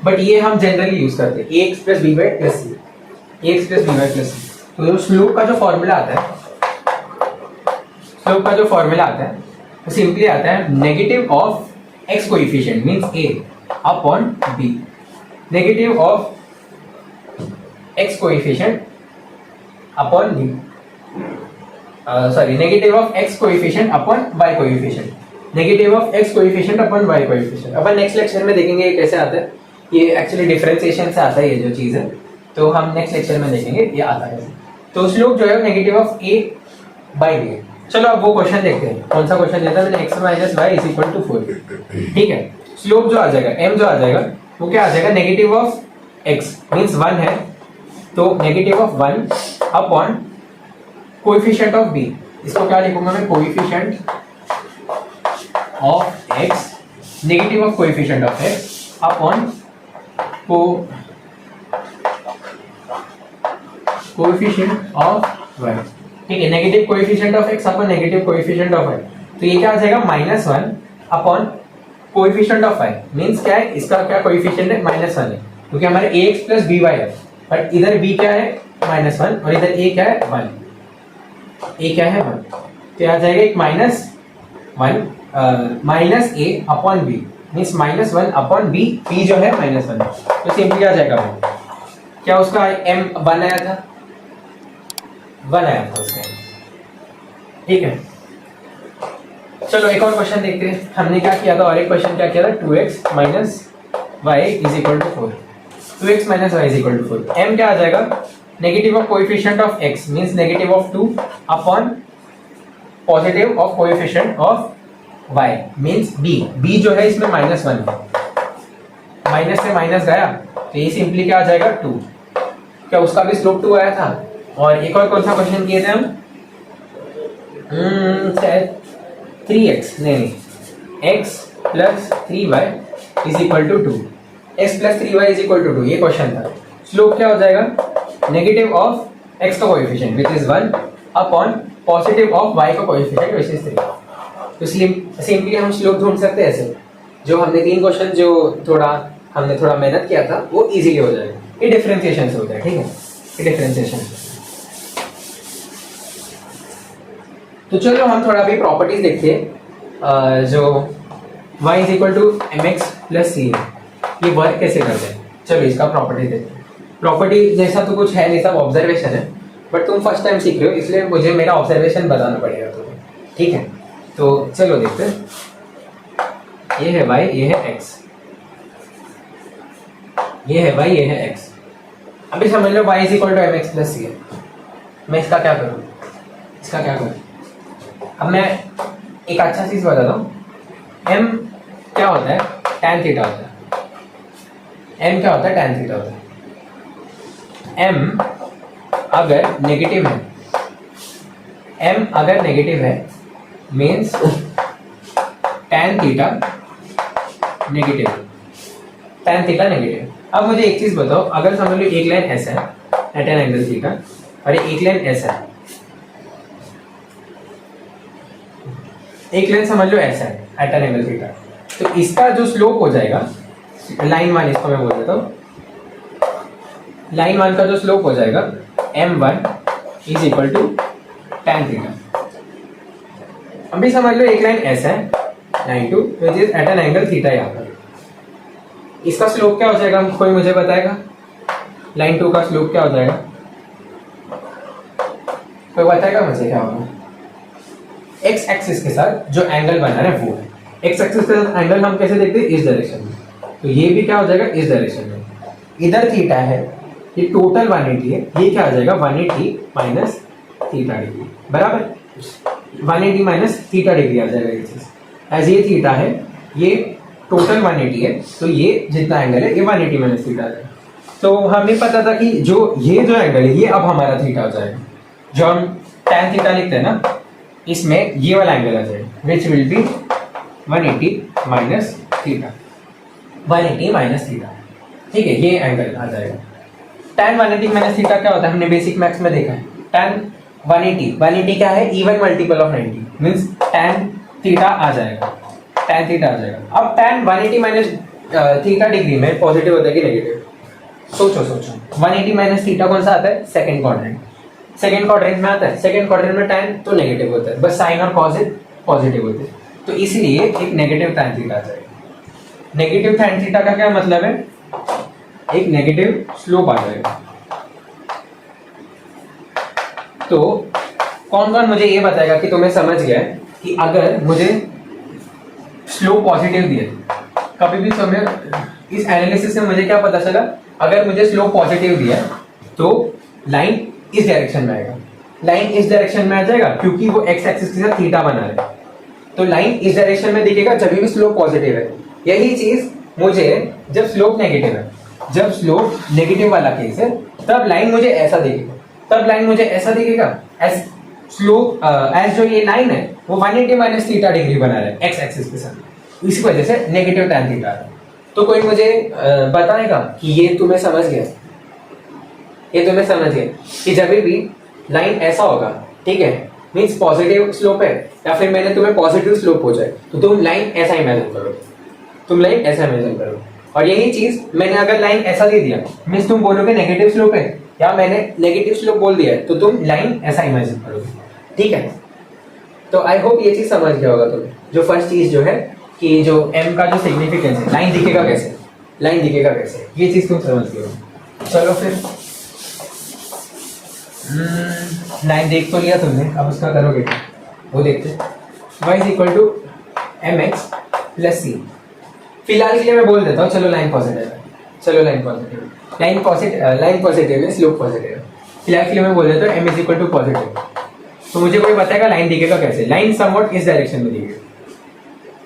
बट ये हम जनरली यूज करते हैं ax + by + c, ax + by + c। तो जो स्लोप का जो फॉर्मूला आता है वो सिंपली आता है negative of x coefficient means a upon b, negative of x coefficient upon b, sorry negative of x coefficient upon y coefficient, negative of x coefficient upon y coefficient. Upon next lecture में देखेंगे ये कैसे आता है, ये actually differentiation से आता है ये जो चीज है, तो हम नेक्स्ट लेक्चर में देखेंगे ये आता है। तो स्लोप जो है negative of a by b। चलो अब वो क्वेश्चन देखते हैं, कौन सा क्वेश्चन देता है मैंने, x - y = 4। ठीक है, स्लोप जो आ जाएगा, m जो आ जाएगा वो क्या आ जाएगा, नेगेटिव ऑफ x मींस 1 है, तो negative of 1 upon coefficient of b। इसको क्या लिखूंगा मैं, coefficient of x, negative of coefficient of x upon coefficient of y। ठीक है, negative coefficient of x upon negative coefficient of y, तो ये क्या आ जाएगा, -1 upon coefficient of y means क्या है, इसका क्या कोएफिशिएंट है, -1 है, क्योंकि हमारे ax + by है, बट इधर b क्या है, -1 और इधर a क्या है, 1, a क्या है 1, तो आ जाएगा एक -1 -a upon b। Means -1 upon b, b जो है -1, तो सिंपली आ जाएगा क्या उसका m 1 आया था, 1 आया था उसका, ठीक है। चलो एक और क्वेश्चन देखते हैं। हमने क्या किया था, और एक क्वेश्चन क्या किया था, 2x minus y is equal to 4, 2x minus y is equal to 4। m क्या आ जाएगा, negative of coefficient of x means negative of 2 upon positive of coefficient of y means b, b जो है इसमें -1 है, माइनस से minus गया तो ये सिंपली क्या आ जाएगा 2, क्या उसका भी स्लोप 2 आया था। और एक और कौन सा क्वेश्चन किए थे हम, शायद 3x, नहीं x plus 3y is equal to 2, x plus 3y is equal to 2, ये क्वेश्चन था। स्लोप क्या हो जाएगा, नेगेटिव ऑफ x का coefficient which is 1 upon positive of y का कोएफिशिएंट विच इज 3। तो सिंपली हम स्लोप ढूंढ सकते हैं ऐसे, जो हमने 3 क्वेश्चन जो हमने थोड़ा मेहनत किया था वो इजीली हो जाएगा। ये डिफरेंशिएशन से होता है, ठीक है, ये डिफरेंशिएशन। तो चलो हम थोड़ा भी प्रॉपर्टीज देखते हैं, जो y is equal to mx plus c, ये वर्क कैसे करते हैं। चलो इसका प्रॉपर्टी देखते हैं। प्रॉपर्टी जैसा तो कुछ है नहीं, सब ऑब्जर्वेशन है, बट तुम फर्स्ट टाइम सीख रहे हो इसलिए मुझे मेरा ऑब्जर्वेशन बताना पड़ेगा तुम्हें, ठीक है। तो चलो देखते हैं, ये है y, ये है x, ये है y, ये है x। अभी समझ लो y is equal to mx plus c है। मैं इसका क्या करूँ, इसका क्या करूँ, अब मैं एक अच्छा चीज बताता हूँ। m क्या होता है, tan थीटा होता है। m क्या होता है, tan थीटा होता है। m अगर नेगेटिव है, m अगर नेगेटिव है means tan theta negative, tan theta negative. अब मुझे एक चीज बताओ, अगर समझ लो एक लाइन ऐसा है एट एन एंगल थीटा और एक लाइन ऐसा है, एक लाइन समझ लो ऐसा है एट एन एंगल थीटा, तो इसका जो स्लोप हो जाएगा, लाइन 1 इसको मैं बोल देता हूँ, लाइन 1 का जो स्लोप हो जाएगा m1 is equal to tan theta. अभी समझ लो एक लाइन ऐसा है, line 2 which is at an angle theta, यहाँ पर इसका स्लोप क्या हो जाएगा, कोई मुझे बताएगा, लाइन 2 का स्लोप क्या हो जाएगा, कोई बताएगा मुझे क्या होगा। एक्स एक्सिस के साथ जो एंगल बना है वो है, एक्स एक्सिस के साथ एंगल हम कैसे देखते हैं, इस डायरेक्शन में, तो ये भी क्या हो जाएगा इस डायरेक्शन में। इधर थीटा है, ये टोटल 180 है, ये क्या आ जाएगा 180 माइनस थीटा डिग्री, बराबर 180 माइनस थीटा डिग्री आ जाएगा ये चीज। एज ये थीटा है, ये टोटल 180 है, तो ये जितना एंगल है ये 180 माइनस थीटा आ जाएगा। तो हमें पता था कि जो एंगल है ये अब हमारा थीटा हो जाएगा, जो हम tan थीटा लिखते हैं ना, इसमें ये वाला एंगल आ जाएगा which will be 180 minus theta, 180 minus theta, ठीक है, ये एंगल आ जाएगा। tan 180 माइनस थीटा क्या होता है, हमने बेसिक मैथ्स में देखा है। tan 180 क्या है, even multiple of 90 means tan theta आ जाएगा, tan थीटा आ जाएगा। अब tan 180 माइनस थीटा डिग्री में पॉजिटिव होता है कि नेगेटिव, सोचो 180 माइनस थीटा कौन सा आता है, सेकंड क्वाड्रेंट, सेकंड क्वाड्रेंट में आता है, सेकंड क्वाड्रेंट में tan तो नेगेटिव होता है, बस साइन और कॉस पॉजिटिव होते हैं, तो इसलिए एक नेगेटिव tan थीटा आ जाएगा। नेगेटिव tan थीटा का क्या मतलब है, एक नेगेटिव स्लोप आ जाएगा। तो कौन कौन मुझे ये बताएगा कि तुम्हें समझ गया कि अगर मुझे स्लोप पॉजिटिव दिए, कभी भी समय इस एनालिसिस से मुझे क्या पता चला, अगर मुझे स्लोप पॉजिटिव दिया तो लाइन इस डायरेक्शन में आएगा, लाइन इस डायरेक्शन में आ जाएगा क्योंकि वो एक्स एक्सिस के साथ थीटा बना रहे, तो लाइन इस डायरेक्शन में दिखेगा जब भी स्लोप पॉजिटिव है। यही चीज मुझे जब स्लोप नेगेटिव है, जब स्लोप नेगेटिव वाला केस है, तब लाइन मुझे ऐसा दिखेगा, तब लाइन मुझे ऐसा दिखेगा एज स्लोप एज जो ये लाइन है वो 180 माइनस थीटा डिग्री बना रहा है एक्स एक्सिस के साथ, इसी वजह से नेगेटिव tan थीटा है। तो कोई मुझे बताएगा कि ये तुम्हें समझ गया, ये तुम्हें समझ गया कि जब भी लाइन ऐसा होगा, ठीक है, मींस पॉजिटिव स्लोप है, या फिर मैंने तुम्हें पॉजिटिव स्लोप हो जाए तो तुम लाइन ऐसा इमेजिन करो, तुम लाइन ऐसा इमेजिन करो। और यही चीज मैंने अगर लाइन ऐसा दे दिया मींस तुम बोलोगे नेगेटिव स्लोप है, या मैंने नेगेटिव स्लोप बोल दिया है तो तुम लाइन ऐसा इमेजिन करोगे, ठीक है। तो आई होप ये चीज समझ गया होगा तुम्हें। जो फर्स्ट चीज जो है कि जो m का जो सिग्निफिकेंस है, लाइन दिखेगा कैसे, लाइन दिखेगा कैसे, ये चीज़ तुम समझते हो। चलो फिर लाइन देख तो लिया तुमने, अब उसका करोगे क्या वो देखते। y is equal to M x plus C. फिलहाल के लिए मैं बोल देता हूँ, चलो लाइन पॉजिटिव है, चलो लाइन पॉजिटिव, लाइन पॉजिटिव है, स्लोप पॉजिटिव है। फिलहाल के लिए मैं बोल देता हूँ m is equal to positive. तो मुझे कोई बताएगा लाइन दिखेगा कैसे, लाइन समवॉट इस डायरेक्शन में दिखेगी,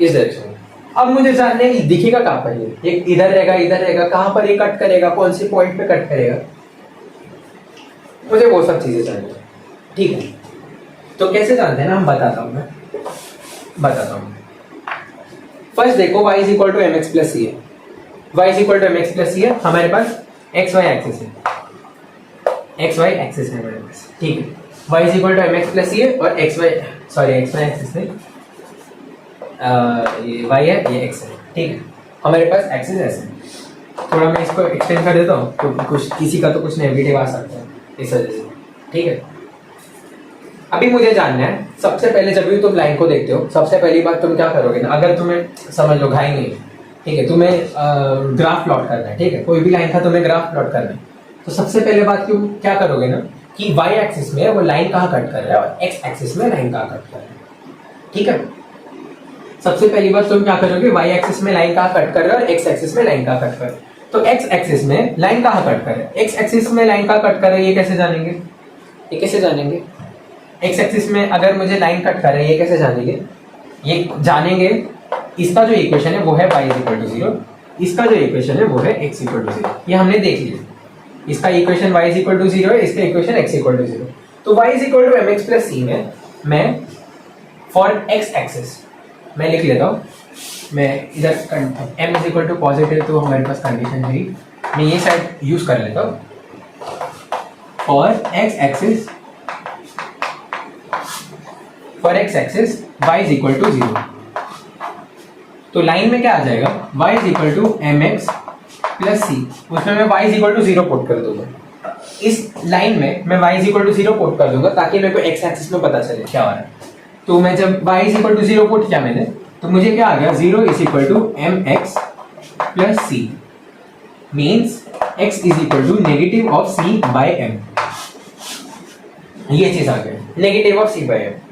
इस डायरेक्शन में। अब मुझे जानना है दिखेगा कहाँ पर, ये इधर रहेगा, इधर रहेगा, कहाँ पर ये कट करेगा, कौन से पॉइंट पे कट करेगा, मुझे वो सब चीजें जाननी है। ठीक है, तो कैसे जानते हैं ना, हम बताता हूँ, मैं बताता हूँ। फर्स्ट देखो y is equal to M x plus C है, y is equal to M x plus C है, हमारे पास एक्स वाई एक्सिस है, एक्स वाई एक्सिस है हमारे पास। ठीक है, y is equal to M x plus C है और एक्स वाई एक्सिस में ये y है, ये x है। ठीक है, हमारे पास एक्सिस ऐसे है। थोड़ा मैं इसको एक्सटेंड कर देता हूँ, तो कुछ किसी का तो कुछ नेगेटिव आ सकता है इस वजह से। ठीक है, अभी मुझे जानना है, सबसे पहले जब भी तुम लाइन को देखते हो, सबसे पहली बात तुम क्या करोगे ना, अगर तुम्हें समझ लो घाई नहीं है, ठीक है, तुम्हें ग्राफ प्लॉट करना है, ठीक है, कोई भी लाइन का तुम्हें ग्राफ प्लॉट करना है, तो सबसे पहले बात तुम क्या करोगे ना कि y एक्सिस में वो लाइन कहाँ कट कर रहा है और x एक्सिस में लाइन कहाँ कट कर रहा है। ठीक है, सबसे पहली बात तुम क्या करोगे, y एक्सिस में लाइन कहाँ कट कर रहा है और x एक्सिस में लाइन कहाँ कट कर रहा है। तो x एक्सिस में लाइन कहाँ कट कर रहा है, x एक्सिस में लाइन कहाँ कट कर रहा है, ये कैसे जानेंगे, ये कैसे जानेंगे, x एक्सिस में अगर मुझे लाइन कट कर रहा है, ये कैसे जानेंगे, ये जानेंगे, इसका जो इक्वेशन है वो है y इज इक्वल टू 0, इसका जो इक्वेशन है वो है x इक्वल टू 0, ये हमने देख लिया। इसका equation y is equal to 0 है, इसका इक्वेशन x इक्वल टू 0। तो y is equal to mx plus c में मैं फॉर x एक्सिस मैं लिख लेता हूँ, मैं इधर m is equal to positive, तो हमारे पास कंडीशन है, मैं ये साइड यूज कर लेता हूँ for x axis, for x axis y is equal to 0। तो लाइन में क्या आ जाएगा, y is equal to M x plus C, उसमें मैं y is equal to 0 put कर दूंगा। इस लाइन में मैं y is equal to 0 put कर दूंगा ताकि मेरे को x एक्सिस में पता चले क्या हो रहा है। तो मैं जब y is equal to 0 put किया मैंने, तो मुझे क्या आ गया, 0 is equal to M x plus c, means x is equal to negative of c by m। ये चीज आ गई, negative of c by m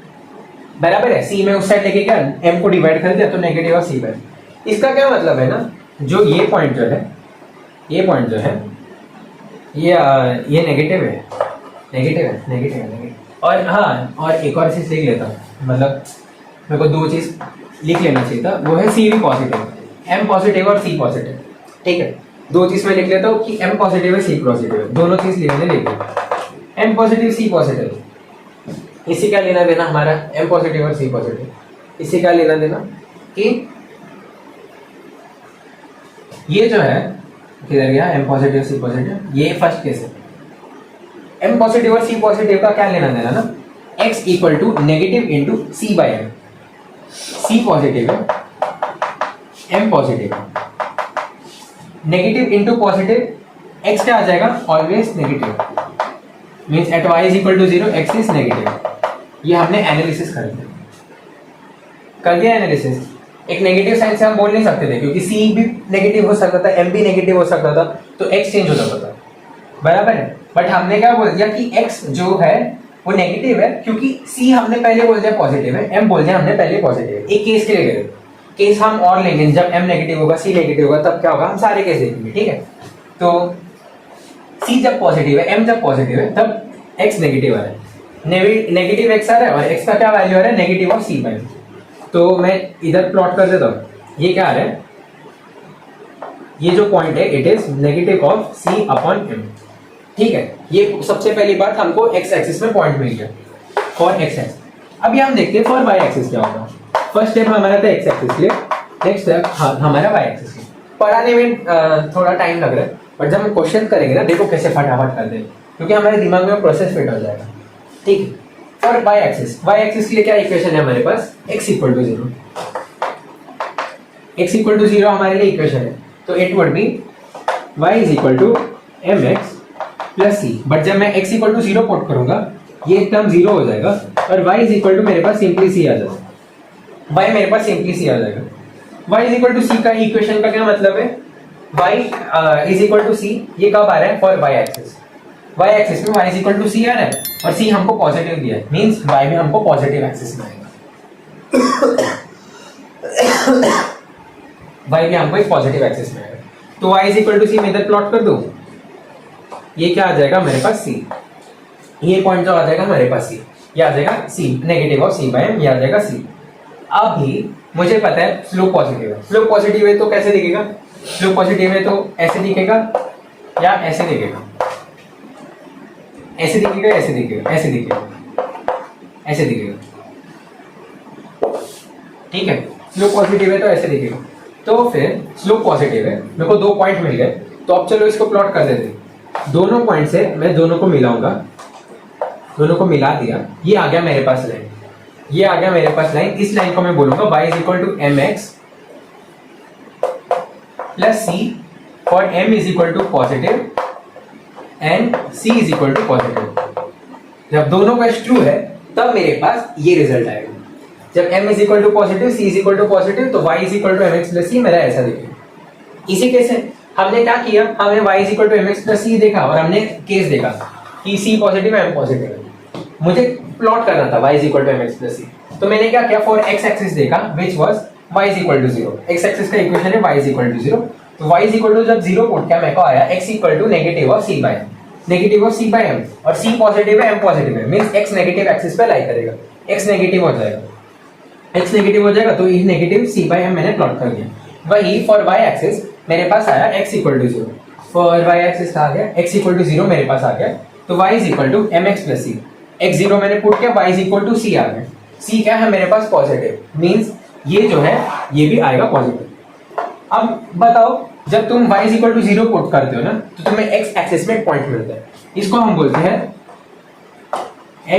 बराबर है, c में उस साइड लेके क्या m को डिवाइड कर दिया, तो negative of c by m। इसका क्या मतलब है ना, जो ये पॉइंट जो है, ये पॉइंट जो है, ये नेगेटिव है, नेगेटिव है, नेगेटिव है, नेगेटिव। और हाँ, और एक और चीज लिख लेता हूँ, मतलब मेरे को दो चीज लिख लेना चाहिए था, वो है सी भी पॉजिटिव, m पॉजिटिव और c पॉजिटिव। ठीक है, दो चीज मैं लिख लेता हूँ कि m पॉजिटिव है, c पॉजिटिव है, दोनों चीज लिखने लिख ली, m पॉजिटिव c पॉजिटिव। इसी का लेना देना हमारा m पॉजिटिव और c पॉजिटिव, इसी का लेना देना कि ये जो है किधर गया, m पॉजिटिव c पॉजिटिव, ये फर्स्ट केस है। m पॉजिटिव और c पॉजिटिव का क्या लेना देना ना, x equal to negative into c by m, c positive है, m पॉजिटिव है, नेगेटिव इंटू पॉजिटिव, x क्या आ जाएगा, always negative, means at y is equal to 0 x is negative. ये हमने एनालिसिस कर दिया एनालिसिस। एक नेगेटिव साइन से हम बोल नहीं सकते थे, क्योंकि c भी नेगेटिव हो सकता था, m भी नेगेटिव हो सकता था, तो x चेंज हो सकता था, बराबर है। बट हमने क्या बोल दिया कि x जो है वो नेगेटिव है, क्योंकि c हमने पहले बोल दिया पॉजिटिव है, m बोल दिया हमने पहले पॉजिटिव है। एक केस के लिए गए, केस हम और लेंगे, जब m नेगेटिव होगा, c नेगेटिव होगा, तब क्या होगा, हम सारे केस देखेंगे। ठीक है, तो c जब पॉजिटिव है, m जब पॉजिटिव है, तब x नेगेटिव आ रहा है, नेगेटिव x आ रहा है, और x का क्या वैल्यू आ रहा है, नेगेटिव ऑफ c बाय। तो मैं इधर प्लॉट कर देता हूँ, ये क्या आ रहा है, ये जो पॉइंट है it is negative of c upon m। ठीक है, ये सबसे पहली बात हमको x एक्सिस में पॉइंट मिल गया फॉर x एक्सिस। अभी हम देखते हैं फॉर y एक्सिस क्या होगा। फर्स्ट स्टेप हमारा था x एक्सिस के लिए, नेक्स्ट स्टेप हमारा y एक्सिस के लिए। पढ़ाने में थोड़ा टाइम लग रहा है, बट जब हम क्वेश्चन करेंगे ना, देखो कैसे फटाफट कर देंगे, क्योंकि हमारे दिमाग में प्रोसेस फिट हो जाएगा। ठीक है, फॉर y एक्सिस के लिए क्या इक्वेशन है हमारे पास, x equal to 0, x equal to 0 हमारे लिए इक्वेशन है, तो it would be y is equal to M x plus c. But जब मैं x इक्वल टू 0 पुट करूंगा, ये टर्म 0 हो जाएगा, और y इज इक्वल टू मेरे पास सिंपली c आ जाएगा, y मेरे पास सिंपली c आ जाएगा। y is equal to C का इक्वेशन का क्या मतलब है, y इज इक्वल टू सी, ये कब आ रहा है for y axis, y axis में y is equal to C आ रहा है और c हमको पॉजिटिव दिया है, मींस y भी हमको पॉजिटिव एक्सिस में आएगा। y भी हमको एक पॉजिटिव एक्सिस में आएगा, तो y इज इक्वल टू सी मैं इधर प्लॉट कर दूं, ये क्या आ जाएगा मेरे पास c, ये पॉइंट जो आ जाएगा मेरे पास c, ये आ जाएगा c negative of c by m, ये आ जाएगा c। अब भी मुझे पता है स्लोप पॉजिटिव है, स्लोप पॉजिटिव है तो कैसे दिखेगा, स्लोप पॉजिटिव है तो ऐसे दिखेगा या ऐसे दिखेगा, ऐसे दिखेगा, ऐसे दिखेगा, ऐसे दिखेगा, ऐसे दिखेगा, ठीक है। स्लोप पॉजिटिव है तो ऐसे दिखेगा, तो फिर स्लोप पॉजिटिव है, मेरे को 2 पॉइंट मिल गए, तो अब चलो इसको प्लॉट कर देते हैं। दोनों पॉइंट से मैं दोनों को मिलाऊंगा, दोनों को मिला दिया, ये आ गया मेरे पास लाइन, ये आ गया मेरे पास लाइन, इस लाइन को मैं बोलूंगा y is equal to M x plus c for m is equal to positive and c is equal to positive. जब दोनों का ट्रू है तब मेरे पास ये रिजल्ट आएगा, जब m is equal to positive, c is equal to positive, तो y is equal to M x plus C मेरा ऐसा दिखेगा। इसी केस से हमने क्या किया, हमने y is equal to M x plus C देखा और हमने केस देखा कि c पॉजिटिव है m पॉजिटिव है, मुझे प्लॉट करना था y is equal to M x plus C, तो मैंने क्या किया फॉर x एक्सिस देखा which was y is equal to 0, x axis का इक्वेशन है y इज इक्वल टू 0, तो y इज इक्वल टू जब 0 पुट किया मेरे को आया x equal to negative of c by m, negative of c by m, और c positive है m पॉजिटिव है, मींस x नेगेटिव एक्सिस पे लाई करेगा, x नेगेटिव हो जाएगा, x नेगेटिव हो जाएगा, तो ये नेगेटिव c बाय m मैंने प्लॉट कर दिया। वही फॉर y एक्सिस मेरे पास आया x equal to 0, for y axis आ गया x इक्वल टू 0 मेरे पास आ गया, तो y is equal to mx plus c, x0 मैंने पुट किया, y is equal to c आ गया, c क्या है मेरे पास पॉजिटिव, मींस ये जो है ये भी आएगा पॉजिटिव। अब बताओ जब तुम y is equal to 0 put करते हो ना तो तुम्हें x एक्सिस में एक पॉइंट मिलता है, इसको हम बोलते हैं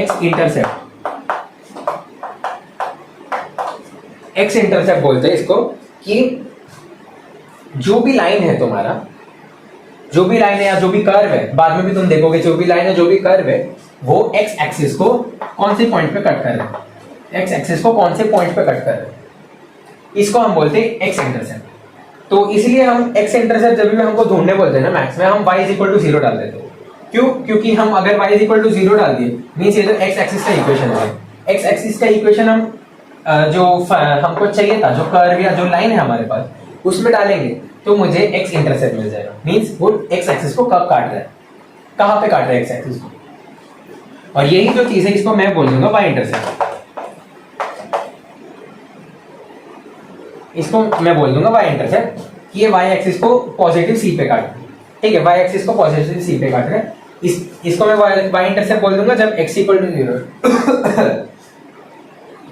x इंटरसेप्ट, x इंटरसेप्ट बोलते हैं इसको, कि जो भी लाइन है तुम्हारा, जो भी लाइन है या जो भी कर्व है, बाद में भी तुम देखोगे जो भी लाइन है जो भी कर्व है वो x एक्सिस को कौन से पॉइंट पे कट कर रहे हैं, x एक्सिस को कौन से पॉइंट पे कट कर रहे हैं, इसको हम बोलते हैं x इंटरसेप्ट। तो इसलिए हम x इंटरसेप्ट जब भी हमको ढूंढने बोलते हैं ना मैथ्स में, हम y इज इक्वल टू 0 डाल देते हैं। क्यों? क्योंकि हम अगर y इज इक्वल टू 0 डाल दिए मींस ये जो x एक्सिस का इक्वेशन है, x एक्सिस का इक्वेशन हम जो हमको चाहिए था, जो कर्व या जो लाइन है हमारे पास उसमें डालेंगे तो मुझे x इंटरसेप्ट मिल जाएगा, मींस वो x एक्सिस को कब काट रहा है, कहां पे काट रहा है x एक्सिस को, और यही जो चीज है इसको मैं बोल दूंगा y इंटरसेप्ट, इसको मैं बोल दूंगा y इंटरसेप्ट कि ये y एक्सिस को पॉजिटिव c पे काट रहा है, ठीक है, y एक्सिस को पॉजिटिव c पे काट रहा है, इसको मैं y इंटरसेप्ट बोल दूंगा जब x इक्वल टू 0,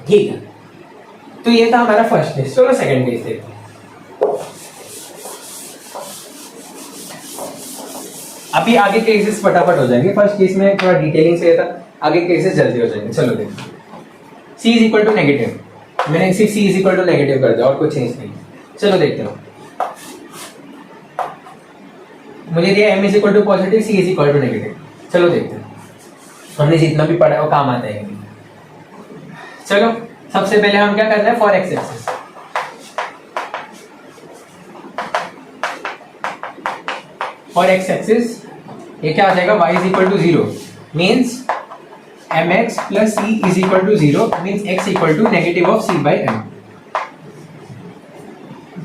ठीक है। तो ये था हमारा फर्स्ट केस, चलो सेकंड केस देखते हैं। अभी आगे केसेस फटाफट हो जाएंगे, फर्स्ट केस में थोड़ा डिटेलिंग से था, आगे केसेस जल्दी हो जाएंगे। चलो देखो, c is equal to negative, मैंने सिर्फ c is equal to negative कर दिया और कुछ चेंज नहीं। चलो देखते हो, मुझे दिया m is equal to positive, c is equal to negative. चलो देखते हैं, हमने जितना भी पढ़ा है वो काम आता है। चलो सबसे पहले हम क्या करना है, for x axis, for x axis ये क्या आ जाएगा, y is equal to 0 means mx plus c is equal to 0 means x equal to negative of c by m,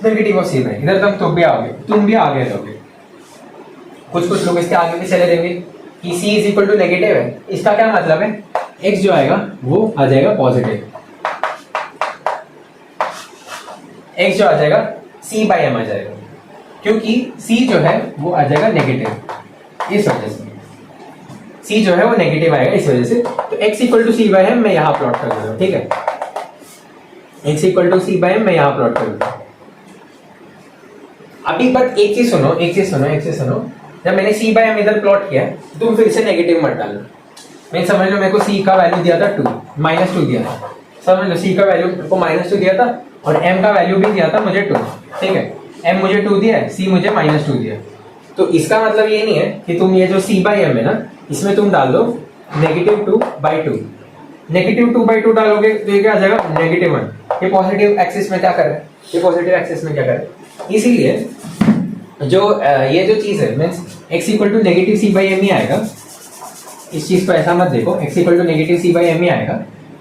negative of c by, इधर तुम भी आगे रहोगे, कुछ लोग इसके आगे भी चले देंगे कि c is equal to negative है, इसका क्या मतलब है, x जो आएगा वो आ जाएगा पॉजिटिव, x जो आ जाएगा c बाय m आ जाएगा, क्योंकि c जो है वो आ जाएगा नेगेटिव, इस वजह से c जो है वो नेगेटिव आएगा इस वजह से। तो x equal to c by m मैं यहाँ प्लॉट कर रहा हूँ, ठीक है, x equal to c by m मैं यहाँ प्लॉट कर रहा हूँ। अभी बट एक चीज सुनो, जब मैंने c बाय m इधर प्लॉट किया तुम फिर से नेगेटिव मत डालना, मैं समझ लो मेरे को c का वैल्यू दिया था 2 -2 दिया था, समझ लो c का वैल्यू मेरे को -2 दिया था और m का वैल्यू भी दिया था मुझे 2, ठीक है, m मुझे 2 दिया है, c मुझे -2 दिया है, तो इसका मतलब ये नहीं है कि तुम ये जो c बाय m है ना इसमें तुम डाल दो -2/2, -2/2 डालोगे तो ये क्या आ जाएगा, -1, ये पॉजिटिव एक्सिस में क्या कर रहा है, ये पॉजिटिव एक्सिस में क्या करें, इसीलिए जो ये जो चीज़ है means x equal to negative C by M ही आएगा। इस चीज़ को ऐसा मत देखो, x equal to negative C by M ही आएगा,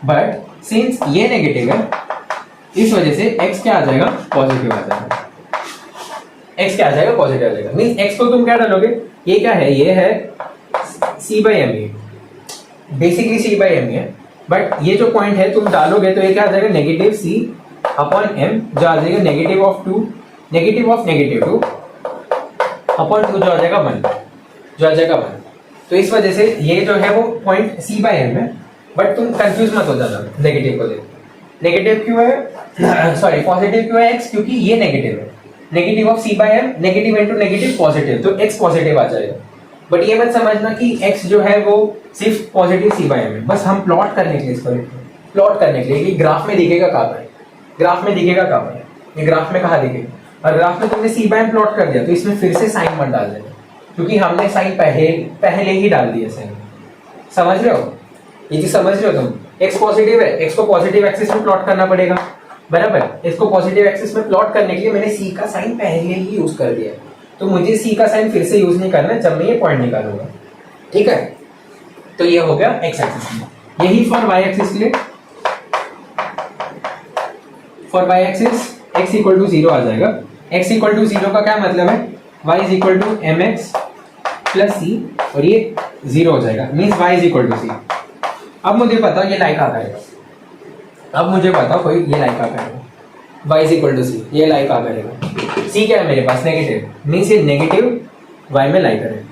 बट सिंस ये नेगेटिव है इस वजह से x क्या आ जाएगा, पॉजिटिव आ जाएगा। x क्या आ जाएगा, पॉजिटिव आ जाएगा। मीन्स x को तुम क्या डालोगे, ये क्या है, ये है c by m, basically c by m है, बट ये जो पॉइंट है तुम डालोगे तो ये क्या आ जाएगा, नेगेटिव c अपॉन m, जो आ जाएगा negative of two, negative of negative two upon two, जो आ जाएगा 1, जो आ जाएगा 1। तो इस वजह से ये जो है वो पॉइंट c बाई एम है, बट तुम कंफ्यूज मत हो जाना नेगेटिव को देख। नेगेटिव क्यों है, सॉरी पॉजिटिव क्यों है x, क्योंकि ये नेगेटिव है, negative of c by m, negative into negative positive, तो x पॉजिटिव आ जाएगा। बट ये मत समझना कि x जो है वो सिर्फ पॉजिटिव c बाई एम है, बस हम प्लॉट करने के लिए इसको लिखते हैं, प्लॉट करने के लिए कि ग्राफ में दिखेगा कहाँ पर, ग्राफ में दिखेगा कहाँ पर, ये ग्राफ में कहाँ दिखेगा। और ग्राफ में तुमने c बाई एम प्लॉट कर दिया तो इसमें फिर से साइन मत डाल देना, क्योंकि हमने साइन पहले ही डाल दिया साइन। समझ रहे हो, ये चीज समझ रहे हो तुम, x पॉजिटिव है, x को पॉजिटिव एक्सिस में प्लॉट करना पड़ेगा, बराबर। इसको पॉजिटिव एक्सिस में प्लॉट करने के लिए मैंने c का साइन पहले ही यूज कर दिया, तो मुझे c का साइन फिर से यूज नहीं करना जब मैं ये पॉइंट निकालूंगा, ठीक है। तो ये हो गया x एक्सिस में, यही फॉर y एक्सिस के लिए, for y axis x equal to 0 आ जाएगा। x इक्वल टू 0 का क्या मतलब है, y is equal to mx plus C, और ये 0 हो जाएगा, means y is equal to C. अब मुझे पता ये लाइक आ करेगा, अब मुझे पता कोई ये लाइक आ करेगा, y इज इक्वल टू सी, ये लाइक आ करेगा। c क्या है मेरे पास, नेगेटिव, मीन्स ये नेगेटिव y में लाई करेगा,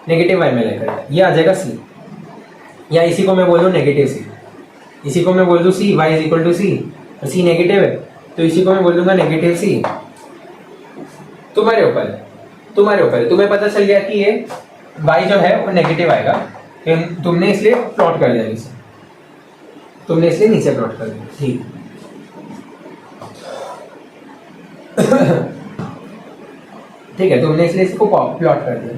नेगेटिव y में लाई करेगा, ये आ जाएगा c, या इसी को मैं बोल दूँ नेगेटिव c, इसी को मैं बोल दूँ c, y is equal to सी, और c नेगेटिव है तो इसी को मैं बोल दूंगा नेगेटिव c। तुम्हारे ऊपर है, तुम्हारे ऊपर है, तुम्हें पता चल गया कि ये y जो है वो नेगेटिव आएगा, तुमने इसलिए प्लॉट कर दिया नीचे, तुमने इसलिए नीचे प्लॉट कर दिया, ठीक। ठीक है, तुमने इसलिए इसको प्लॉट कर दिया।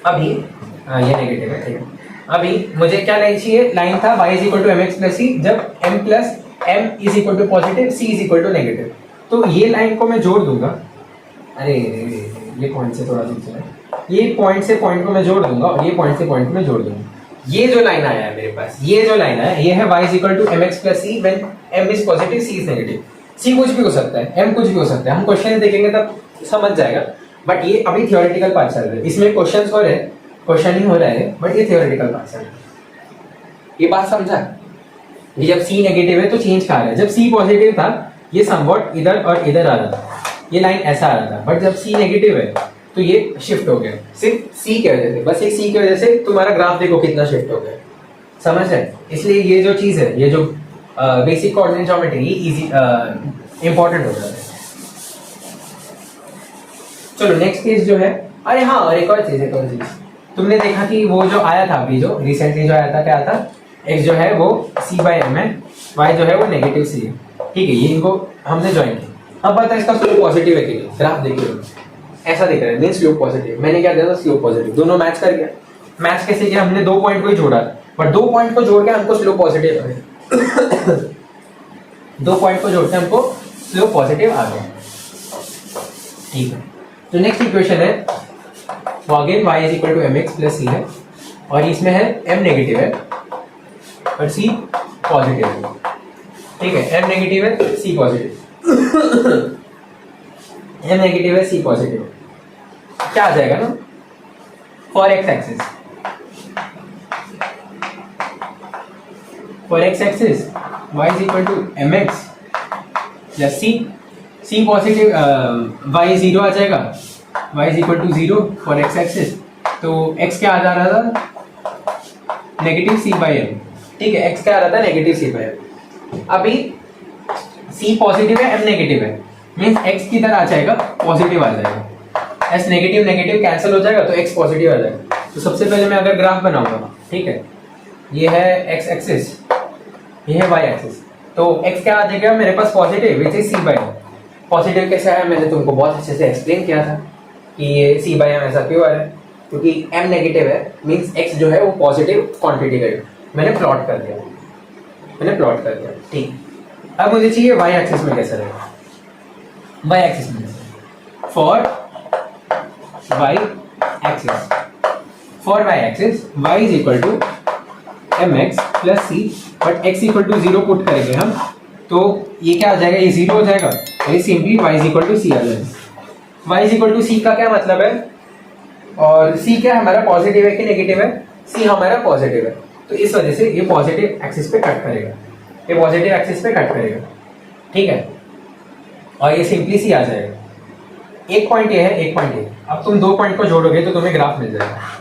अभी ये नेगेटिव है, ठीक है। अभी मुझे क्या लाइन चाहिए, लाइन था y is equal to mx plus C, जब m plus m is equal to positive, c is equal to negative, तो ये लाइन को मैं जोड़ दूंगा। अरे ये पॉइंट से थोड़ा सा है, ये पॉइंट से पॉइंट को मैं जोड़ दूंगा, और ये पॉइंट से पॉइंट को मैं जोड़ दूंगा। ये जो लाइन आया है मेरे पास, ये जो लाइन आया है, ये है y is equal to mx plus C when m is positive, c is negative. c कुछ भी हो सकता है, m कुछ भी हो सकता है, हम क्वेश्चन देखेंगे तब समझ जाएगा, बट ये अभी थियोरेटिकल पार्ट चल रहा है, इसमें क्वेश्चंस हो रहे हैं, क्वेश्चन ही हो रहा है, बट ये थियोरेटिकल पार्ट चल रहा है। ये बात समझा, ये जब c नेगेटिव है तो चेंज कहाँ है, जब c पॉजिटिव था ये समवॉट इधर और इधर आ रहा था, ये लाइन ऐसा आ रहा था, बट जब c नेगेटिव है तो ये शिफ्ट हो गया, सिर्फ c की वजह से, बस एक c की वजह से तुम्हारा ग्राफ देखो कितना शिफ्ट हो गया, समझ है। इसलिए ये जो चीज है, ये जो बेसिक कोऑर्डिनेट ज्योमेट्री, ये इजी इंपॉर्टेंट हो जाता है। चलो नेक्स्ट केस जो है, अरे हाँ, और एक और चीज, एक और चीज, तुमने देखा कि वो जो आया था अभी, जो रिसेंटली जो आया था, क्या आता, x जो है वो c बाई एम है, y जो है वो नेगेटिव c है, ठीक है। ये इनको हमने ज्वाइन किया। अब पता है इसका स्लोप पॉजिटिव है कि नहीं, ग्राफ देखिए ऐसा दिख रहा है, मीन स्लोप पॉजिटिव। मैंने क्या दिया था, स्लोप पॉजिटिव, दोनों मैच कर गया। मैच कैसे किया, हमने दो पॉइंट को ही जोड़ा, बट दो पॉइंट को जोड़ के हमको स्लोप पॉजिटिव आ गया। दो पॉइंट को जोड़ के हमको स्लोप पॉजिटिव आ गया, ठीक है। तो नेक्स्ट इक्वेशन है वो again y is equal to mx plus C है, और इसमें है m नेगेटिव है और c पॉजिटिव है, ठीक है। m नेगेटिव है, c पॉजिटिव, m नेगेटिव है, c पॉजिटिव, क्या आ जाएगा ना, for x axis, for x axis y is equal to mx plus c positive, y 0 आ जाएगा, y is equal to 0 for x axis, तो x क्या आ जा रहा था, नेगेटिव c बाई एम, ठीक है। x क्या आ रहा था, नेगेटिव c बाई एम। अभी c पॉजिटिव है, m नेगेटिव है, मीन्स x की तरह आ जाएगा, पॉजिटिव आ जाएगा, s नेगेटिव नेगेटिव कैंसिल हो जाएगा तो x पॉजिटिव आ जाएगा। तो सबसे पहले मैं अगर ग्राफ बनाऊंगा, ठीक है, ये है x एक्सिस, ये है y एक्सिस, तो x क्या आ जाएगा मेरे पास, positive, which is c by M. Positive कैसे आया, मैंने तुमको बहुत अच्छे से एक्सप्लेन किया था कि ये c बाई एम ऐसा क्यों आ रहा है, क्योंकि m नेगेटिव है, मींस x जो है वो पॉजिटिव क्वांटिटी का है। मैंने प्लॉट कर दिया, मैंने प्लॉट कर दिया, ठीक। अब मुझे चाहिए वाई एक्सिस में कैसा रहेगा, वाई एक्सिस में कैसा, for y axis, for y axis y is equal to M x plus c, but x equal to 0 put करेंगे हम, तो ये क्या आ जाएगा, ये 0 हो जाएगा, ये simply y is equal to C आ जाएगा। y is equal to C का क्या मतलब है, और c क्या हमारा पॉजिटिव है कि नेगेटिव है, c हमारा पॉजिटिव है, तो इस वजह से ये पॉजिटिव एक्सिस पे कट करेगा, ये पॉजिटिव एक्सिस पे कट करेगा, ठीक है, और ये सिंपली सी आ जाएगा। एक पॉइंट ये है, एक पॉइंट ये, अब तुम दो पॉइंट को जोड़ोगे तो तुम्हें ग्राफ मिल जाएगा।